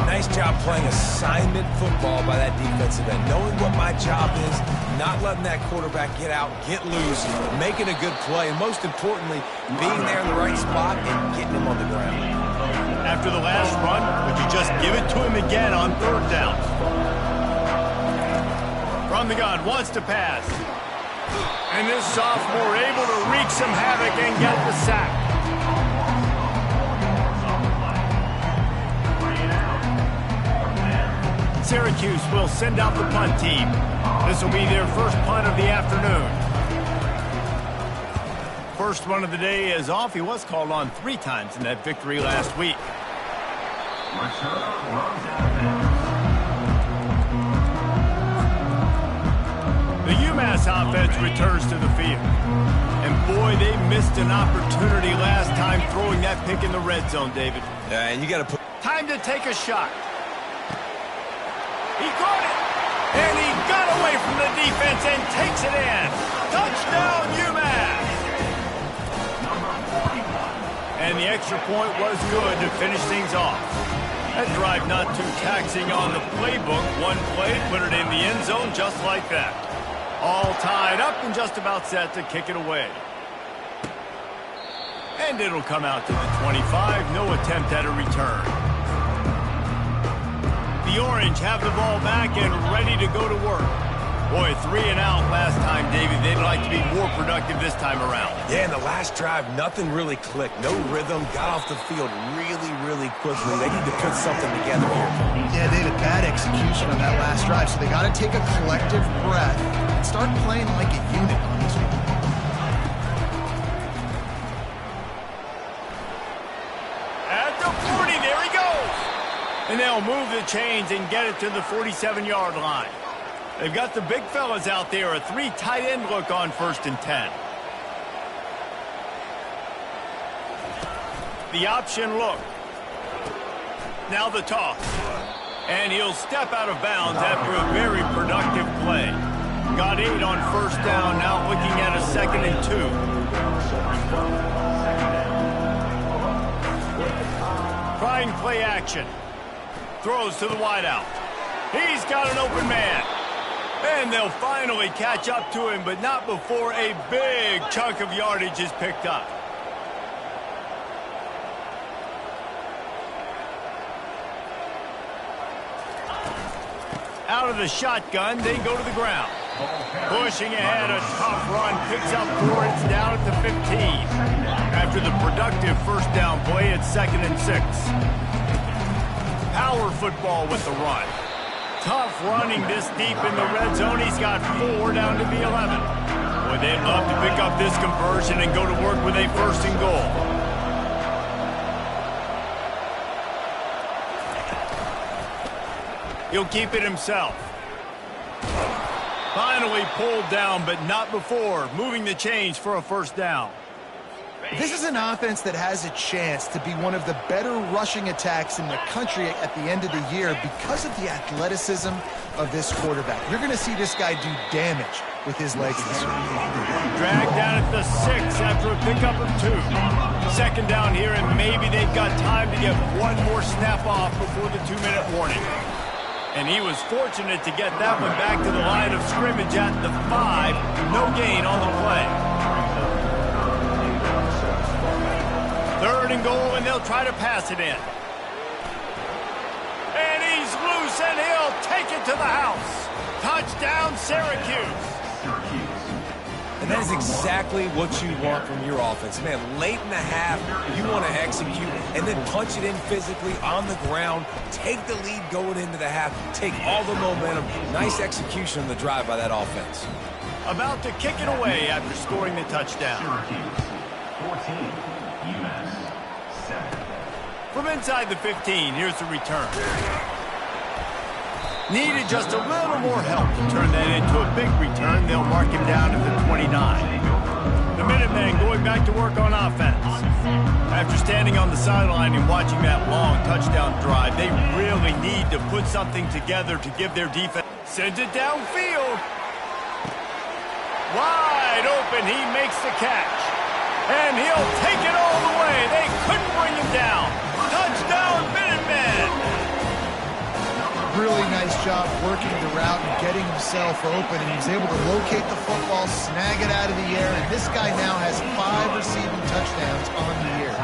Nice job playing assignment football by that defensive end. Knowing what my job is, not letting that quarterback get out, get loose, making a good play, and most importantly, being there in the right spot and getting him on the ground. After the last run, would you just give it to him again on third down? From the gun, wants to pass. And this sophomore able to wreak some havoc and get the sack. Syracuse will send out the punt team. This will be their first punt of the afternoon. First run of the day is off. He was called on 3 times in that victory last week. The UMass offense returns to the field. And boy, they missed an opportunity last time throwing that pick in the red zone, David. Yeah, and you got to put... Time to take a shot. He caught it, and he got away from the defense and takes it in. extra point was good to finish things off. That drive not too taxing on the playbook. One play, put it in the end zone just like that. All tied up and just about set to kick it away. And it'll come out to the 25. No attempt at a return. The Orange have the ball back and ready to go to work. Boy, 3 and out last time, Davey. They'd like to be more productive this time around. Yeah, in the last drive, nothing really clicked. No rhythm. Got off the field really quickly. They need to put something together here. Yeah, David, bad execution on that last drive. So they got to take a collective breath and start playing like a unit on this one. At the 40, there he goes. And they'll move the chains and get it to the 47-yard line. They've got the big fellas out there, a 3 tight end look on 1st and 10. The option look. Now the toss. And he'll step out of bounds after a very productive play. Got 8 on 1st down, now looking at a 2nd and 2. Trying play action. Throws to the wideout. He's got an open man. And they'll finally catch up to him, but not before a big chunk of yardage is picked up. Out of the shotgun, they go to the ground. Pushing ahead, a tough run, picks up 4, it's down at the 15. After the productive 1st down play, it's 2nd and 6. Power football with the run. Tough running this deep in the red zone. He's got 4 down to the 11. Boy, they'd love to pick up this conversion and go to work with a 1st and goal. He'll keep it himself. Finally pulled down, but not before moving the chains for a 1st down. This is an offense that has a chance to be one of the better rushing attacks in the country at the end of the year because of the athleticism of this quarterback. You're going to see this guy do damage with his legs this year. Dragged down at the 6 after a pickup of 2. 2nd down here, and maybe they've got time to get one more snap off before the 2-minute warning. And he was fortunate to get that one back to the line of scrimmage at the 5. No gain on the play. 3rd and goal, and they'll try to pass it in. And he's loose, and he'll take it to the house. Touchdown, Syracuse. And that is exactly what you want from your offense. Man, late in the half, you want to execute and then punch it in physically on the ground, take the lead going into the half, take all the momentum. Nice execution on the drive by that offense. About to kick it away after scoring the touchdown. Syracuse, 14, UMass, 7. From inside the 15, here's the return. Needed just a little more help to turn that into a big return. They'll mark him down at the 29. The Minutemen going back to work on offense. After standing on the sideline and watching that long touchdown drive, they really need to put something together to give their defense. Sends it downfield. Wide open, he makes the catch. And he'll take it all the way. They couldn't bring him down. Touchdown, Minutemen! Really nice job working the route and getting himself open, and he was able to locate the football, snag it out of the air, and this guy now has 5 receiving touchdowns on the year.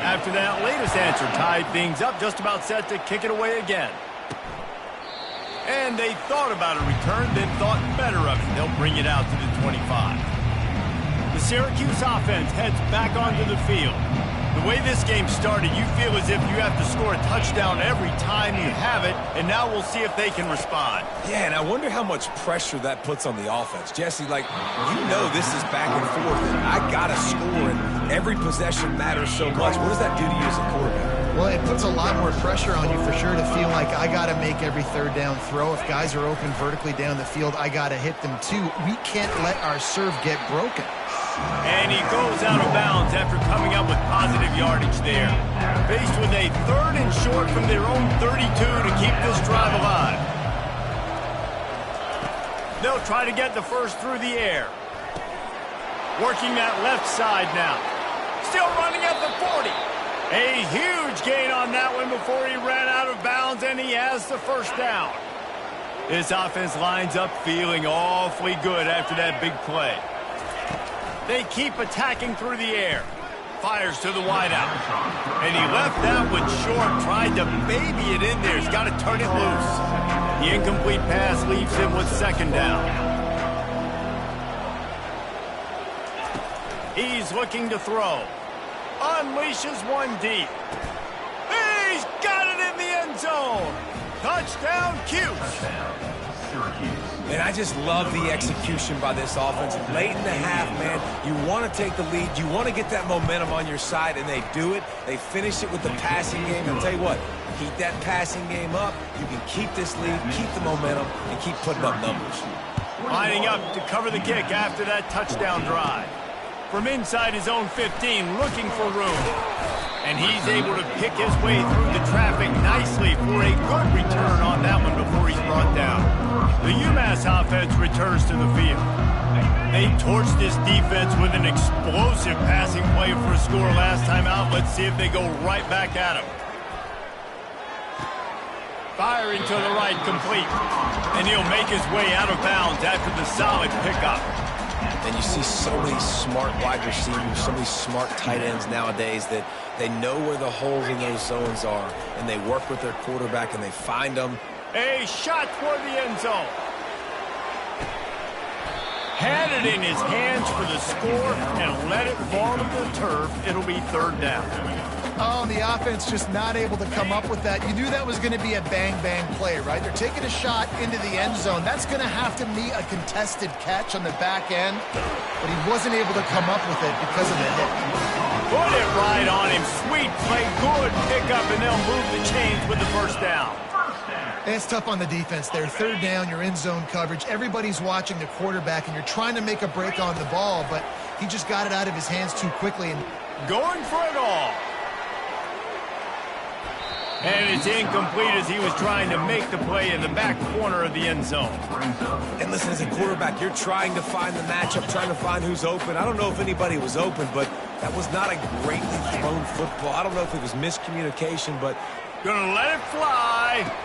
After that latest answer tied things up, just about set to kick it away again. And they thought about a return, then thought better of it. They'll bring it out to the 25. The Syracuse offense heads back onto the field. The way this game started, you feel as if you have to score a touchdown every time you have it, and now we'll see if they can respond. Yeah, and I wonder how much pressure that puts on the offense. Jesse, like, you know this is back and forth, and I got to score, and every possession matters so much. What does that do to you as a quarterback? Well, it puts a lot more pressure on you for sure to feel like I got to make every 3rd down throw. If guys are open vertically down the field, I got to hit them too. We can't let our serve get broken. And he goes out of bounds after coming up with positive yardage there. Faced with a 3rd and short from their own 32 to keep this drive alive. They'll try to get the 1st through the air. Working that left side now. Still running at the 40. A huge gain on that one before he ran out of bounds, and he has the first down. This offense lines up feeling awfully good after that big play. They keep attacking through the air. Fires to the wideout. And he left that one short, tried to baby it in there. He's got to turn it loose. The incomplete pass leaves him with second down. He's looking to throw. Unleashes one deep. He's got it in the end zone. Touchdown, Cuse. And I just love the execution by this offense. Late in the half, man, you want to take the lead. You want to get that momentum on your side, and they do it. They finish it with the passing game. And I'll tell you what, keep that passing game up. You can keep this lead, keep the momentum, and keep putting up numbers. Lining up to cover the kick after that touchdown drive. From inside his own 15, looking for room. And he's able to pick his way through the traffic nicely for a good return on that one before he's brought down. The UMass offense returns to the field. They torched this defense with an explosive passing play for a score last time out. Let's see if they go right back at him. Firing to the right, complete. And he'll make his way out of bounds after the solid pickup. And you see so many smart wide receivers, so many smart tight ends nowadays that they know where the holes in those zones are, and they work with their quarterback, and they find them. A shot toward the end zone. Had it in his hands for the score and let it fall to the turf. It'll be third down. Oh, and the offense just not able to come up with that. You knew that was going to be a bang-bang play, right? They're taking a shot into the end zone. That's going to have to meet a contested catch on the back end, but he wasn't able to come up with it because of the hit. Put it right on him. Sweet play, good pickup, and they'll move the chains with the first down. It's tough on the defense there. Third down, you're in zone coverage. Everybody's watching the quarterback, and you're trying to make a break on the ball, but he just got it out of his hands too quickly. And going for it all. And it's incomplete as he was trying to make the play in the back corner of the end zone. And listen, as a quarterback, you're trying to find the matchup, trying to find who's open. I don't know if anybody was open, but that was not a greatly thrown football. I don't know if it was miscommunication, but... Gonna let it fly.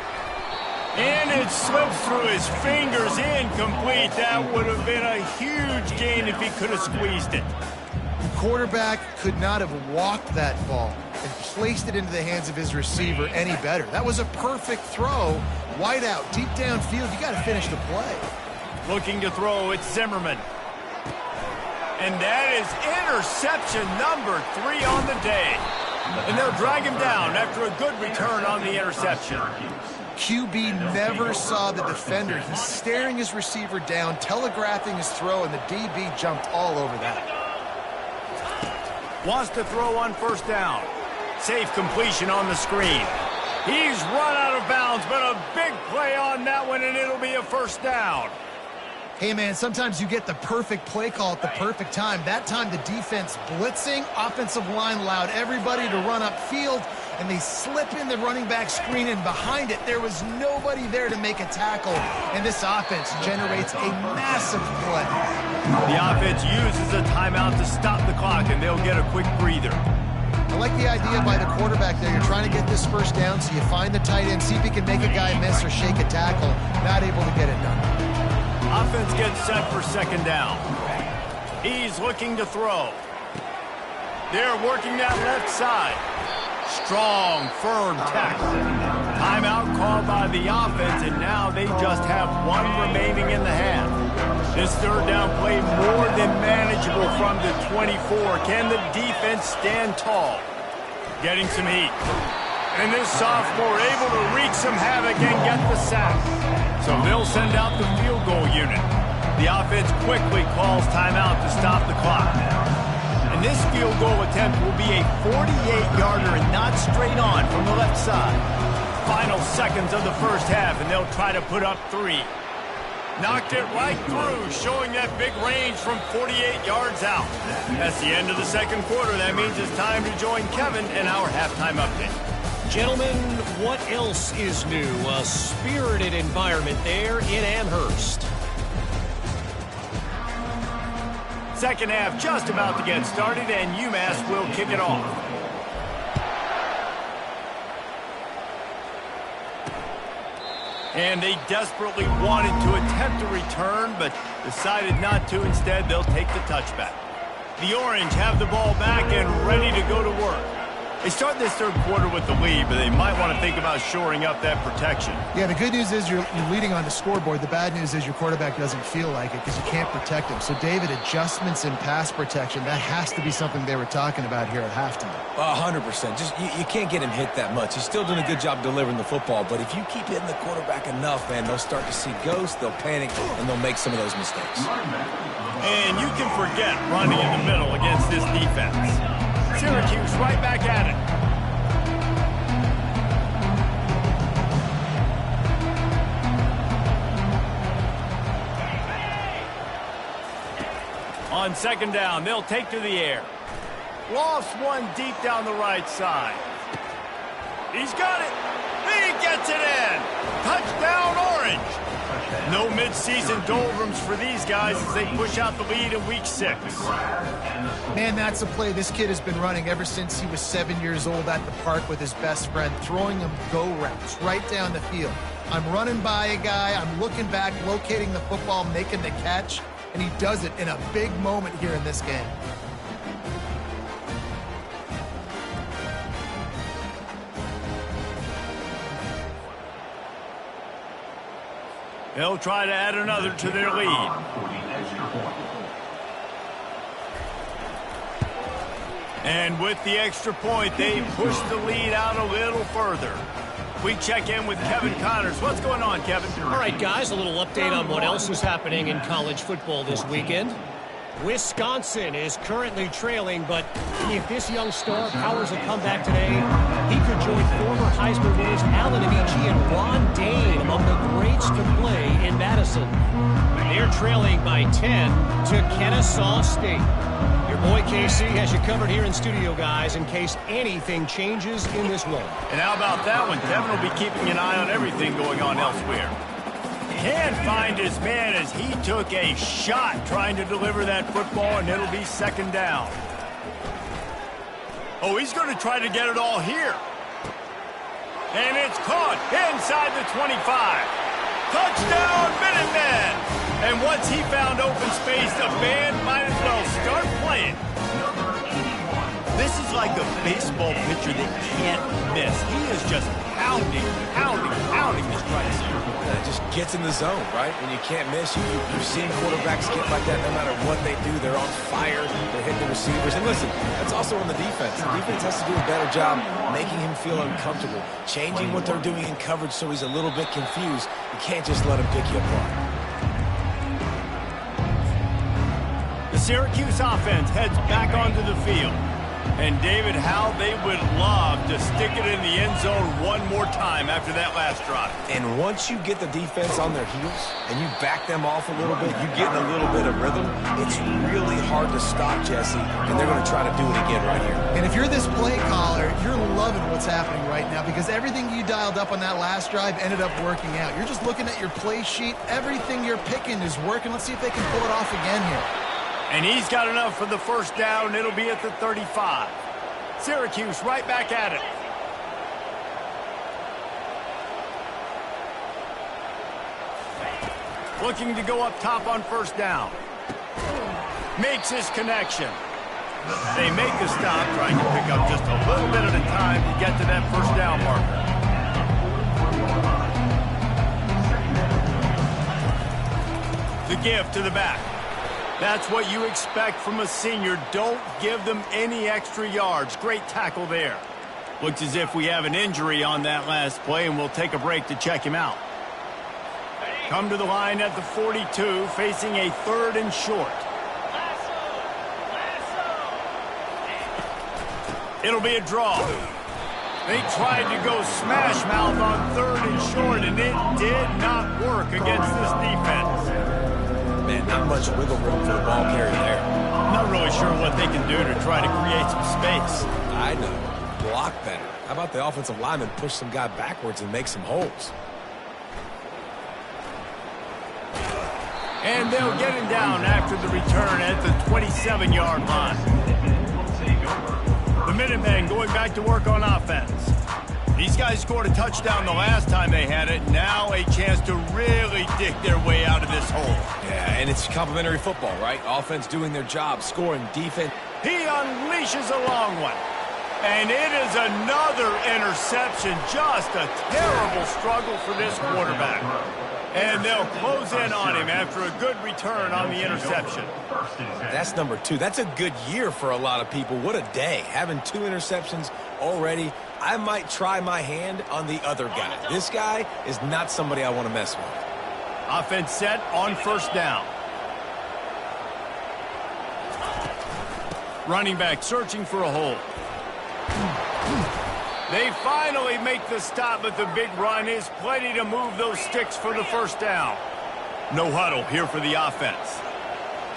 And it slips through his fingers, incomplete. That would have been a huge gain if he could have squeezed it. The quarterback could not have walked that ball and placed it into the hands of his receiver any better. That was a perfect throw. Wide out, deep downfield. You got to finish the play. Looking to throw, it's Zimmerman. And that is interception number 3 on the day. And they'll drag him down after a good return on the interception. QB never saw the defender. He's staring his receiver down, telegraphing his throw, and the DB jumped all over that. Wants to throw on first down. Safe completion on the screen. He's run out of bounds, but a big play on that one, and it'll be a first down. Hey, man, sometimes you get the perfect play call at the perfect time. That time the defense blitzing, offensive line allowed everybody to run upfield, and they slip in the running back screen, and behind it, there was nobody there to make a tackle, and this offense generates a massive play. The offense uses a timeout to stop the clock, and they'll get a quick breather. I like the idea by the quarterback there. You're trying to get this first down, so you find the tight end, see if he can make a guy miss or shake a tackle. Not able to get it done. Offense gets set for second down. He's looking to throw. They're working that left side. Strong, firm tackle. Timeout called by the offense, and now they just have one remaining in the half. This third down play more than manageable from the 24. Can the defense stand tall? Getting some heat. And this sophomore able to wreak some havoc and get the sack. So they'll send out the field goal unit. The offense quickly calls timeout to stop the clock. And this field goal attempt will be a 48-yarder and not straight on from the left side. Final seconds of the first half, and they'll try to put up 3. Knocked it right through, showing that big range from 48 yards out. That's the end of the second quarter. That means it's time to join Kevin in our halftime update. Gentlemen, what else is new? A spirited environment there in Amherst. Second half just about to get started, and UMass will kick it off. And they desperately wanted to attempt a return, but decided not to. Instead, they'll take the touchback. The Orange have the ball back and ready to go to work. They start this third quarter with the lead, but they might want to think about shoring up that protection. Yeah, the good news is you're leading on the scoreboard. The bad news is your quarterback doesn't feel like it because you can't protect him. So, David, adjustments in pass protection, that has to be something they were talking about here at halftime. 100%. Just you can't get him hit that much. He's still doing a good job delivering the football, but if you keep hitting the quarterback enough, man, they'll start to see ghosts, they'll panic, and they'll make some of those mistakes. And you can forget running in the middle against this defense. Syracuse right back at it. On second down, they'll take to the air. Lost one deep down the right side. He's got it. He gets it in. Touchdown, Orange. No midseason doldrums for these guys as they push out the lead in week 6. Man, that's a play this kid has been running ever since he was 7 years old at the park with his best friend, throwing him go routes right down the field. I'm running by a guy, I'm looking back, locating the football, making the catch, and he does it in a big moment here in this game. They'll try to add another to their lead. And with the extra point, they push the lead out a little further. We check in with Kevin Connors. What's going on, Kevin? All right, guys, a little update on what else is happening in college football this weekend. Wisconsin is currently trailing, but if this young star powers a comeback today, he could join former Heisman winners Alan Amici and Ron Dane among the greats to play in Madison. They're trailing by 10 to Kennesaw State. Your boy KC has you covered here in studio, guys, in case anything changes in this one. And how about that one? Kevin will be keeping an eye on everything going on elsewhere. Can't find his man as he took a shot trying to deliver that football, and it'll be second down. Oh, he's going to try to get it all here. And it's caught inside the 25. Touchdown, Minutemen! And once he found open space, the band might as well start playing. This is like a baseball pitcher that can't miss. He is just pounding the strikes here. It just gets in the zone, right? When you can't miss, you've seen quarterbacks get like that no matter what they do. They're on fire. They're hitting the receivers. And listen, that's also on the defense. The defense has to do a better job making him feel uncomfortable, changing what they're doing in coverage so he's a little bit confused. You can't just let him pick you apart. The Syracuse offense heads back onto the field. And, David, how they would love to stick it in the end zone one more time after that last drive. And once you get the defense on their heels and you back them off a little bit, you get in a little bit of rhythm, it's really hard to stop, Jesse, and they're going to try to do it again right here. And if you're this play caller, you're loving what's happening right now because everything you dialed up on that last drive ended up working out. You're just looking at your play sheet. Everything you're picking is working. Let's see if they can pull it off again here. And he's got enough for the first down. It'll be at the 35. Syracuse right back at it. Looking to go up top on first down. Makes his connection. They make the stop, trying to pick up just a little bit at a time to get to that first down marker. The give to the back. That's what you expect from a senior. Don't give them any extra yards. Great tackle there. Looks as if we have an injury on that last play, and we'll take a break to check him out. Come to the line at the 42, facing a 3rd and short. It'll be a draw. They tried to go smash mouth on 3rd and short, and it did not work against this defense. Man, not much wiggle room for the ball carrier there. Not really sure what they can do to try to create some space. I know. Block better. How about the offensive lineman push some guy backwards and make some holes? And they'll get him down after the return at the 27-yard line. The Minutemen going back to work on offense. These guys scored a touchdown the last time they had it. Now a chance to really dig their way out of this hole. Yeah, and it's complimentary football, right? Offense doing their job, scoring, defense. He unleashes a long one. And it is another interception. Just a terrible struggle for this quarterback. And they'll close in on him after a good return on the interception. That's number 2. That's a good year for a lot of people. What a day. Having 2 interceptions already. I might try my hand on the other guy. This guy is not somebody I want to mess with. Offense set on first down. Running back searching for a hole. They finally make the stop, but the big run is plenty to move those sticks for the first down. No huddle here for the offense.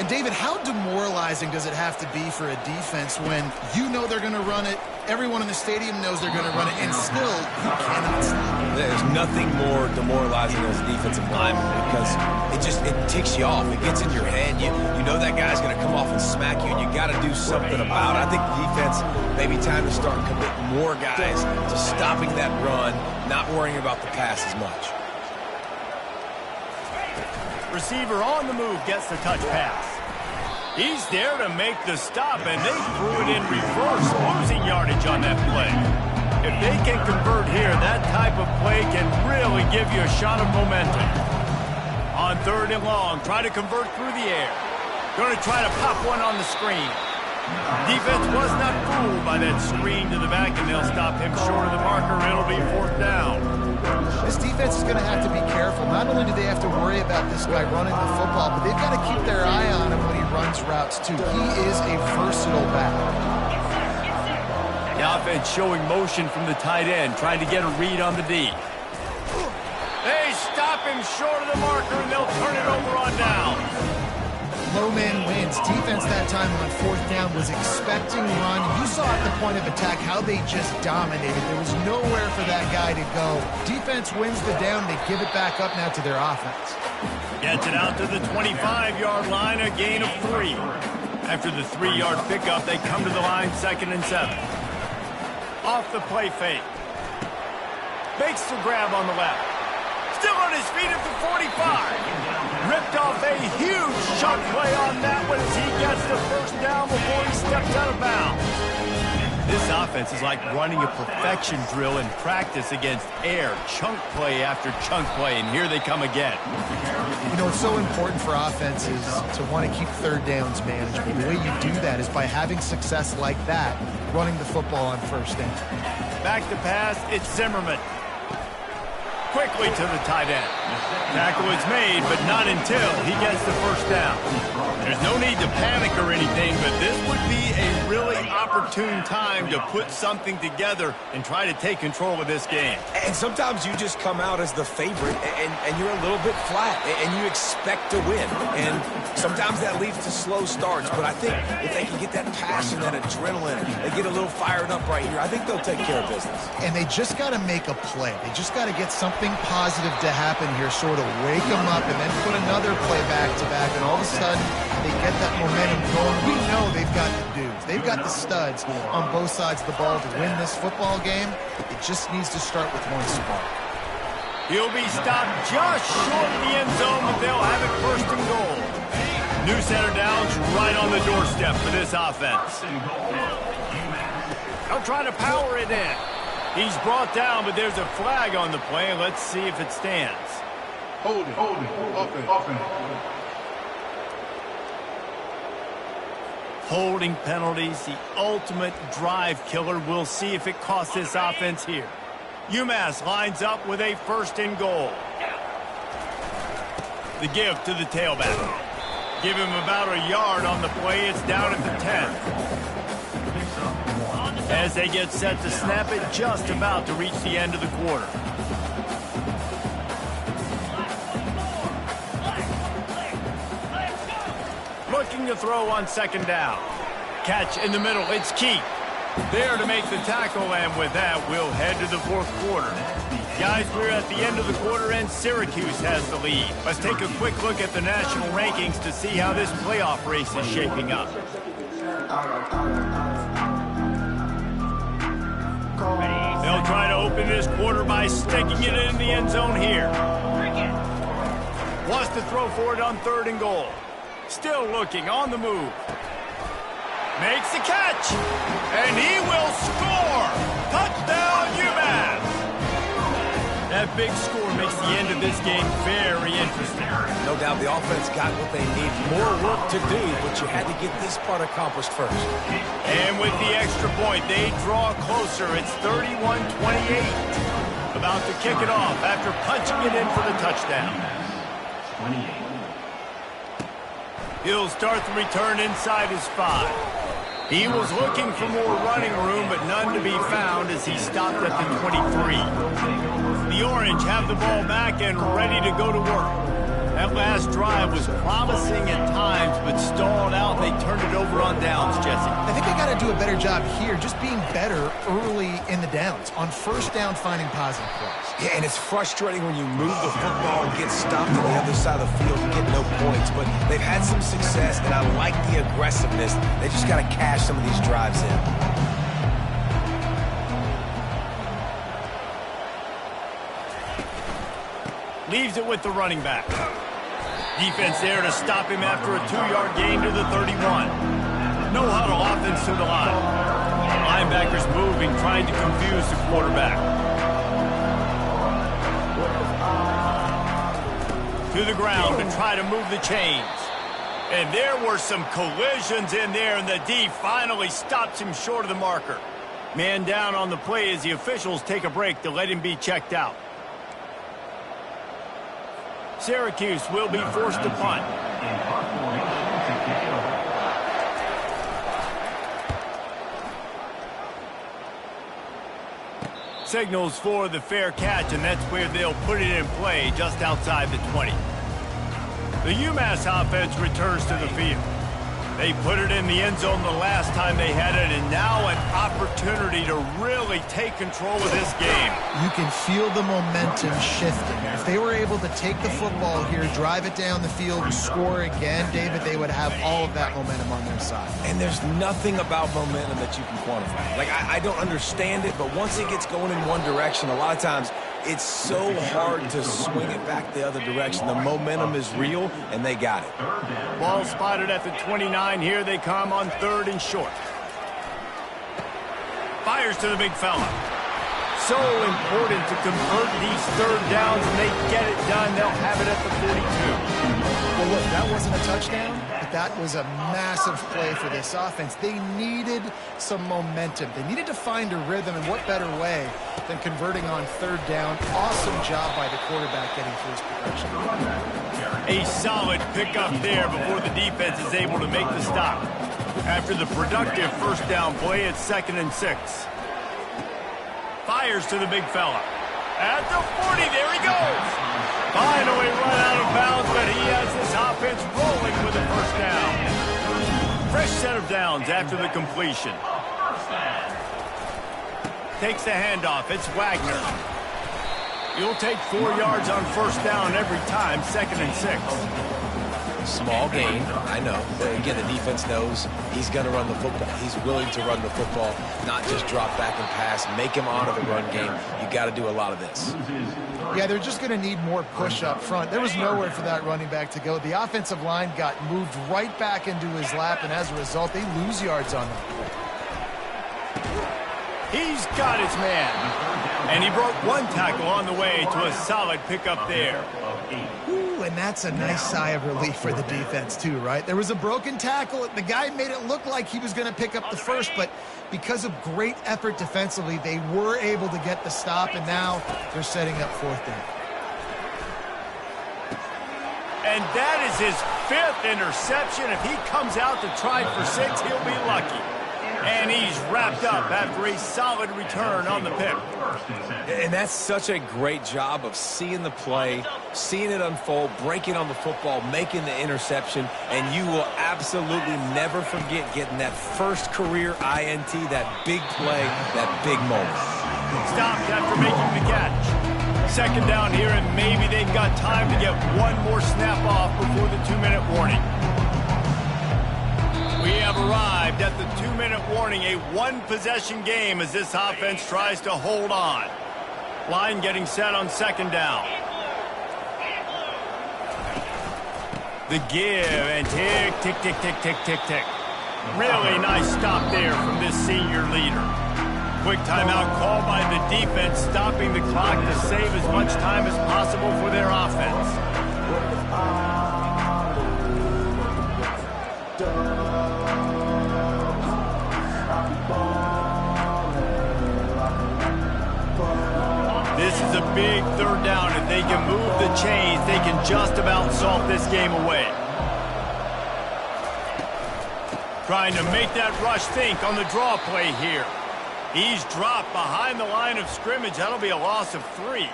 And David, how demoralizing does it have to be for a defense when you know they're going to run it, everyone in the stadium knows they're going to run it, and still you cannot stop? There's nothing more demoralizing as a defensive lineman because it ticks you off. It gets in your head. You know that guy's going to come off and smack you, and you got to do something about it. I think the defense maybe time to start committing more guys to stopping that run, not worrying about the pass as much. Receiver on the move gets the touch pass. He's there to make the stop, and they threw it in reverse, losing yardage on that play. If they can convert here, that type of play can really give you a shot of momentum. On 3rd and long, try to convert through the air. Going to try to pop one on the screen. Defense was not fooled by that screen to the back, and they'll stop him short of the marker. It'll be 4th down. This defense is going to have to be careful. Not only do they have to worry about this guy running the football, but they've got to keep their eye on him when he runs routes, too. He is a versatile back. The offense showing motion from the tight end, trying to get a read on the D. They stop him short of the marker, and they'll turn it over on down. Low man wins. Defense that time on 4th down was expecting run. You saw at the point of attack how they just dominated. There was nowhere for that guy to go. Defense wins the down. They give it back up now to their offense. Gets it out to the 25-yard line, a gain of 3. After the 3-yard pickup, they come to the line 2nd and 7. Off the play fake. Makes the grab on the left. Still on his feet at the 45. Ripped off a huge chunk play on that one as he gets the first down before he steps out of bounds. This offense is like running a perfection drill in practice against air. Chunk play after chunk play, and here they come again. You know, it's so important for offenses to want to keep 3rd downs manageable. The way you do that is by having success like that, running the football on 1st down. Back to pass, it's Zimmerman. Quickly to the tight end. Tackle is made, but not until he gets the first down. There's no need to panic or anything, but this would be a really opportune time to put something together and try to take control of this game. And sometimes you just come out as the favorite, and you're a little bit flat, and you expect to win. And sometimes that leads to slow starts, but I think if they can get that passion, that adrenaline, they get a little fired up right here, I think they'll take care of business. And they just got to make a play. They just got to get something positive to happen here, sort of wake them up, and then put another play back-to-back, and all of a sudden they get that momentum going. We know they've got the dudes. They've got the studs on both sides of the ball to win this football game. It just needs to start with one spark. He'll be stopped just short of the end zone, but they'll have it 1st and goal. New center downs right on the doorstep for this offense. They'll try to power it in. He's brought down, but there's a flag on the play. Let's see if it stands. Hold it, offense. Holding penalties, the ultimate drive killer. We'll see if it costs this offense here. UMass lines up with a 1st and goal. The give to the tailback. Give him about a yard on the play. It's down at the 10. As they get set to snap it, just about to reach the end of the quarter. Looking to throw on 2nd down. Catch in the middle, it's Keith. There to make the tackle, and with that, we'll head to the 4th quarter. Guys, we're at the end of the quarter, and Syracuse has the lead. Let's take a quick look at the national rankings to see how this playoff race is shaping up. They'll try to open this quarter by sticking it in the end zone here. Wants to throw for it on 3rd and goal. Still looking, on the move. Makes the catch, and he will score! Touchdown, UMass! That big score makes the end of this game very interesting. No doubt the offense got what they need. More work to do, but you had to get this part accomplished first. And with the extra point, they draw closer. It's 31-28. About to kick it off after punching it in for the touchdown. 28. He'll start the return inside his 5. He was looking for more running room, but none to be found as he stopped at the 23. The Orange have the ball back and ready to go to work. That last drive was promising at times, but stalled out. They turned it over on downs, Jesse. I think they got to do a better job here, just being better early in the downs. On 1st down, finding positive plays. Yeah, and it's frustrating when you move the football and get stopped on the other side of the field and get no points. But they've had some success, and I like the aggressiveness. They just got to cash some of these drives in. Leaves it with the running back. Defense there to stop him after a 2-yard gain to the 31. No huddle offense to the line. Linebackers moving, trying to confuse the quarterback. To the ground to try to move the chains. And there were some collisions in there, and the D finally stops him short of the marker. Man down on the play as the officials take a break to let him be checked out. Syracuse will be forced to punt. Signals for the fair catch, and that's where they'll put it in play just outside the 20. The UMass offense returns to the field. They put it in the end zone the last time they had it, and now an opportunity to really take control of this game. You can feel the momentum shifting. If they were able to take the football here, drive it down the field, and score again, David, they would have all of that momentum on their side. And there's nothing about momentum that you can quantify. Like, I don't understand it, but once it gets going in one direction, a lot of times it's so hard to swing it back the other direction. The momentum is real, and they got it. Ball spotted at the 29. Here they come on 3rd and short. Fires to the big fella. So important to convert these 3rd downs, and they get it done. They'll have it at the 42. Well, look, that wasn't a touchdown, but that was a massive play for this offense. They needed some momentum. They needed to find a rhythm, and what better way than converting on 3rd down. Awesome job by the quarterback getting through his progression. A solid pickup there before the defense is able to make the stop. After the productive 1st down play, it's 2nd and 6. Fires to the big fella. At the 40, there he goes. Finally run out of bounds, but he has this offense rolling with a 1st down. Fresh set of downs after the completion. Takes the handoff. It's Wagner. You'll take 4 yards on 1st down every time, 2nd and 6. Small gain, I know. But again, the defense knows he's going to run the football. He's willing to run the football, not just drop back and pass, make him honor the run game. You got to do a lot of this. Yeah, they're just going to need more push up front. There was nowhere for that running back to go. The offensive line got moved right back into his lap, and as a result, they lose yards on them. He's got his man. And he broke one tackle on the way to a solid pickup there. Ooh, and that's a nice sigh of relief for the defense too, right? There was a broken tackle. The guy made it look like he was going to pick up the first, but because of great effort defensively, they were able to get the stop, and now they're setting up 4th down. And that is his 5th interception. If he comes out to try for 6, he'll be lucky. And he's wrapped up after a solid return on the pick. And that's such a great job of seeing the play, seeing it unfold, breaking on the football, making the interception, and you will absolutely never forget getting that first career INT, that big play, that big moment. Stopped after making the catch. 2nd down here, and maybe they've got time to get one more snap off before the 2-minute warning. We have arrived arrived at the 2-minute warning, a one-possession game as this offense tries to hold on. Line getting set on second down. The give and tick, tick, tick, tick, tick, tick, tick. Really nice stop there from this senior leader. Quick timeout call by the defense, stopping the clock to save as much time as possible for their offense. This is a big third down. If they can move the chains, they can just about salt this game away. Trying to make that rush think on the draw play here. He's dropped behind the line of scrimmage. That'll be a loss of 3.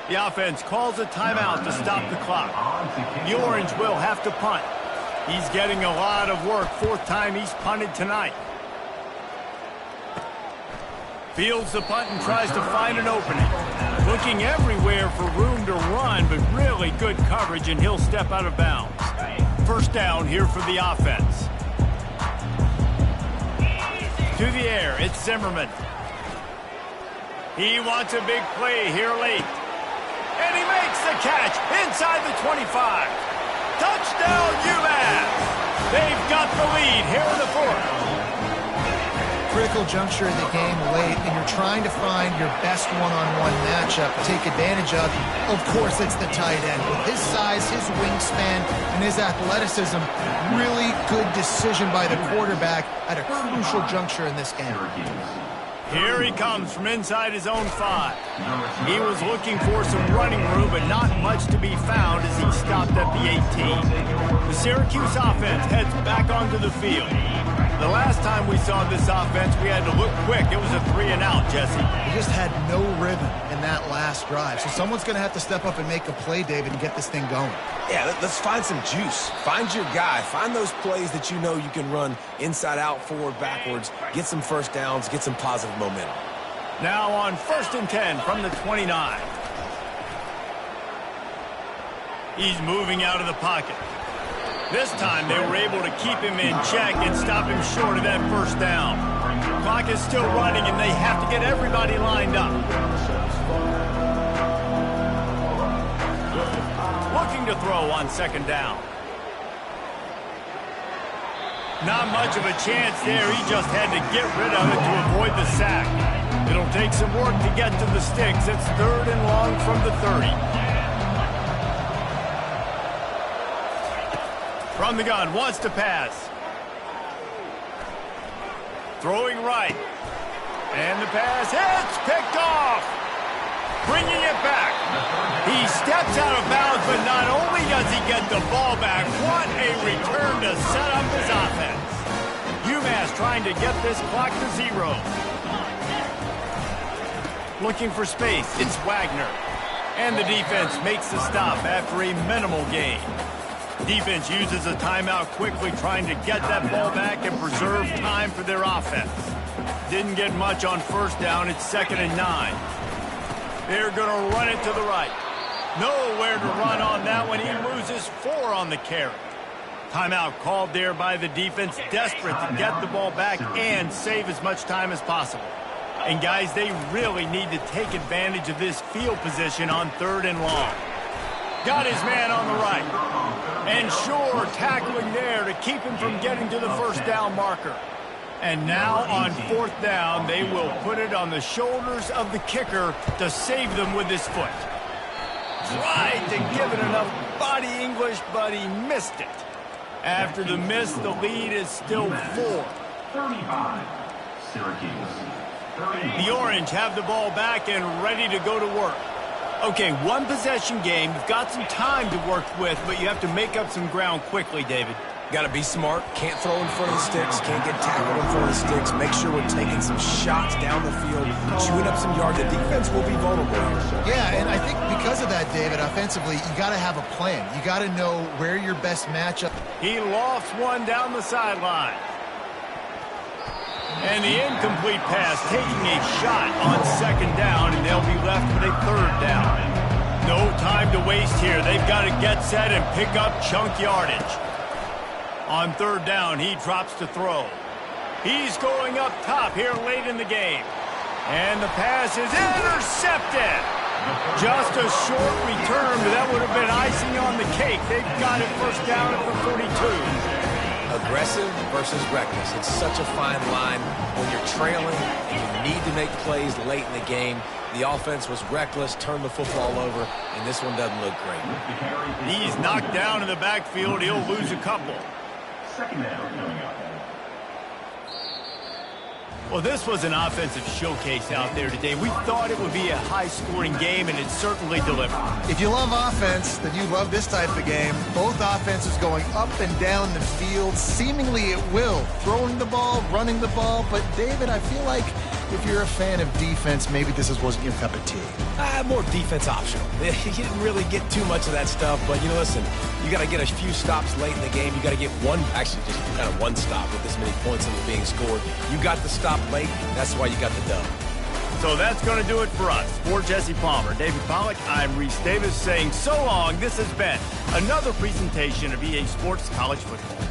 The offense calls a timeout to stop the clock. The Orange will have to punt. He's getting a lot of work. 4th time he's punted tonight. Fields the punt and tries to find an opening. Looking everywhere for room to run, but really good coverage, and he'll step out of bounds. First down here for the offense. To the air, it's Zimmerman. He wants a big play here late. And he makes the catch inside the 25. Touchdown, UMass! They've got the lead here in the 4th. Critical juncture in the game late, and you're trying to find your best one-on-one matchup to take advantage of. Of course, it's the tight end. With his size, his wingspan, and his athleticism, really good decision by the quarterback at a crucial juncture in this game. Here he comes from inside his own 5. He was looking for some running room, but not much to be found as he stopped at the 18. The Syracuse offense heads back onto the field. The last time we saw this offense, we had to look quick. It was a 3-and-out, Jesse. They just had no rhythm in that last drive. So someone's going to have to step up and make a play, David, and get this thing going. Yeah, let's find some juice. Find your guy. Find those plays that you know you can run inside out, forward, backwards. Get some first downs. Get some positive momentum. Now on 1st and 10 from the 29. He's moving out of the pocket. This time they were able to keep him in check and stop him short of that first down. Clock is still running and they have to get everybody lined up. Looking to throw on second down. Not much of a chance there. He just had to get rid of it to avoid the sack. It'll take some work to get to the sticks. It's 3rd and long from the 30. From the gun, wants to pass. Throwing right. And the pass hits, picked off. Bringing it back. He steps out of bounds, but not only does he get the ball back, what a return to set up his offense. UMass trying to get this clock to 0. Looking for space, it's Wagner. And the defense makes the stop after a minimal gain. Defense uses a timeout quickly, trying to get that ball back and preserve time for their offense. Didn't get much on first down. It's 2nd and 9. They're going to run it to the right. Nowhere to run on that one. He loses 4 on the carry. Timeout called there by the defense, desperate to get the ball back and save as much time as possible. And guys, they really need to take advantage of this field position on 3rd and long. Got his man on the right. And sure, tackling there to keep him from getting to the first down marker. And now on 4th down, they will put it on the shoulders of the kicker to save them with his foot. Tried to give it enough body English, but he missed it. After the miss, the lead is still 4. 35, Syracuse. The Orange have the ball back and ready to go to work. Okay, one possession game. You've got some time to work with, but you have to make up some ground quickly, David. Got to be smart. Can't throw in front of the sticks. Can't get tackled in front of the sticks. Make sure we're taking some shots down the field, chewing up some yards. The defense will be vulnerable here. Yeah, and I think because of that, David, offensively, you got to have a plan. You got to know where your best matchup. He lofts one down the sideline. And the incomplete pass taking a shot on second down, and they'll be left with a 3rd down. No time to waste here. They've got to get set and pick up chunk yardage. On 3rd down, he drops to throw. He's going up top here late in the game. And the pass is intercepted. Just a short return, but that would have been icing on the cake. They've got it first down at the 42. Aggressive versus reckless. It's such a fine line when you're trailing and you need to make plays late in the game. The offense was reckless, turned the football over, and this one doesn't look great. He's knocked down in the backfield. He'll lose a couple. Second down coming up. Well, this was an offensive showcase out there today. We thought it would be a high-scoring game, and it certainly delivered. If you love offense, then you love this type of game. Both offenses going up and down the field, seemingly at will. Throwing the ball, running the ball. But, David, I feel like if you're a fan of defense, maybe this wasn't your cup of tea. More defense optional. You didn't really get too much of that stuff, but, listen, you got to get a few stops late in the game. You got to get just kind of one stop with this many points that were being scored. You got the stop late. That's why you got the dub. So that's going to do it for us. For Jesse Palmer, David Pollack, I'm Reese Davis saying so long. This has been another presentation of EA Sports College Football.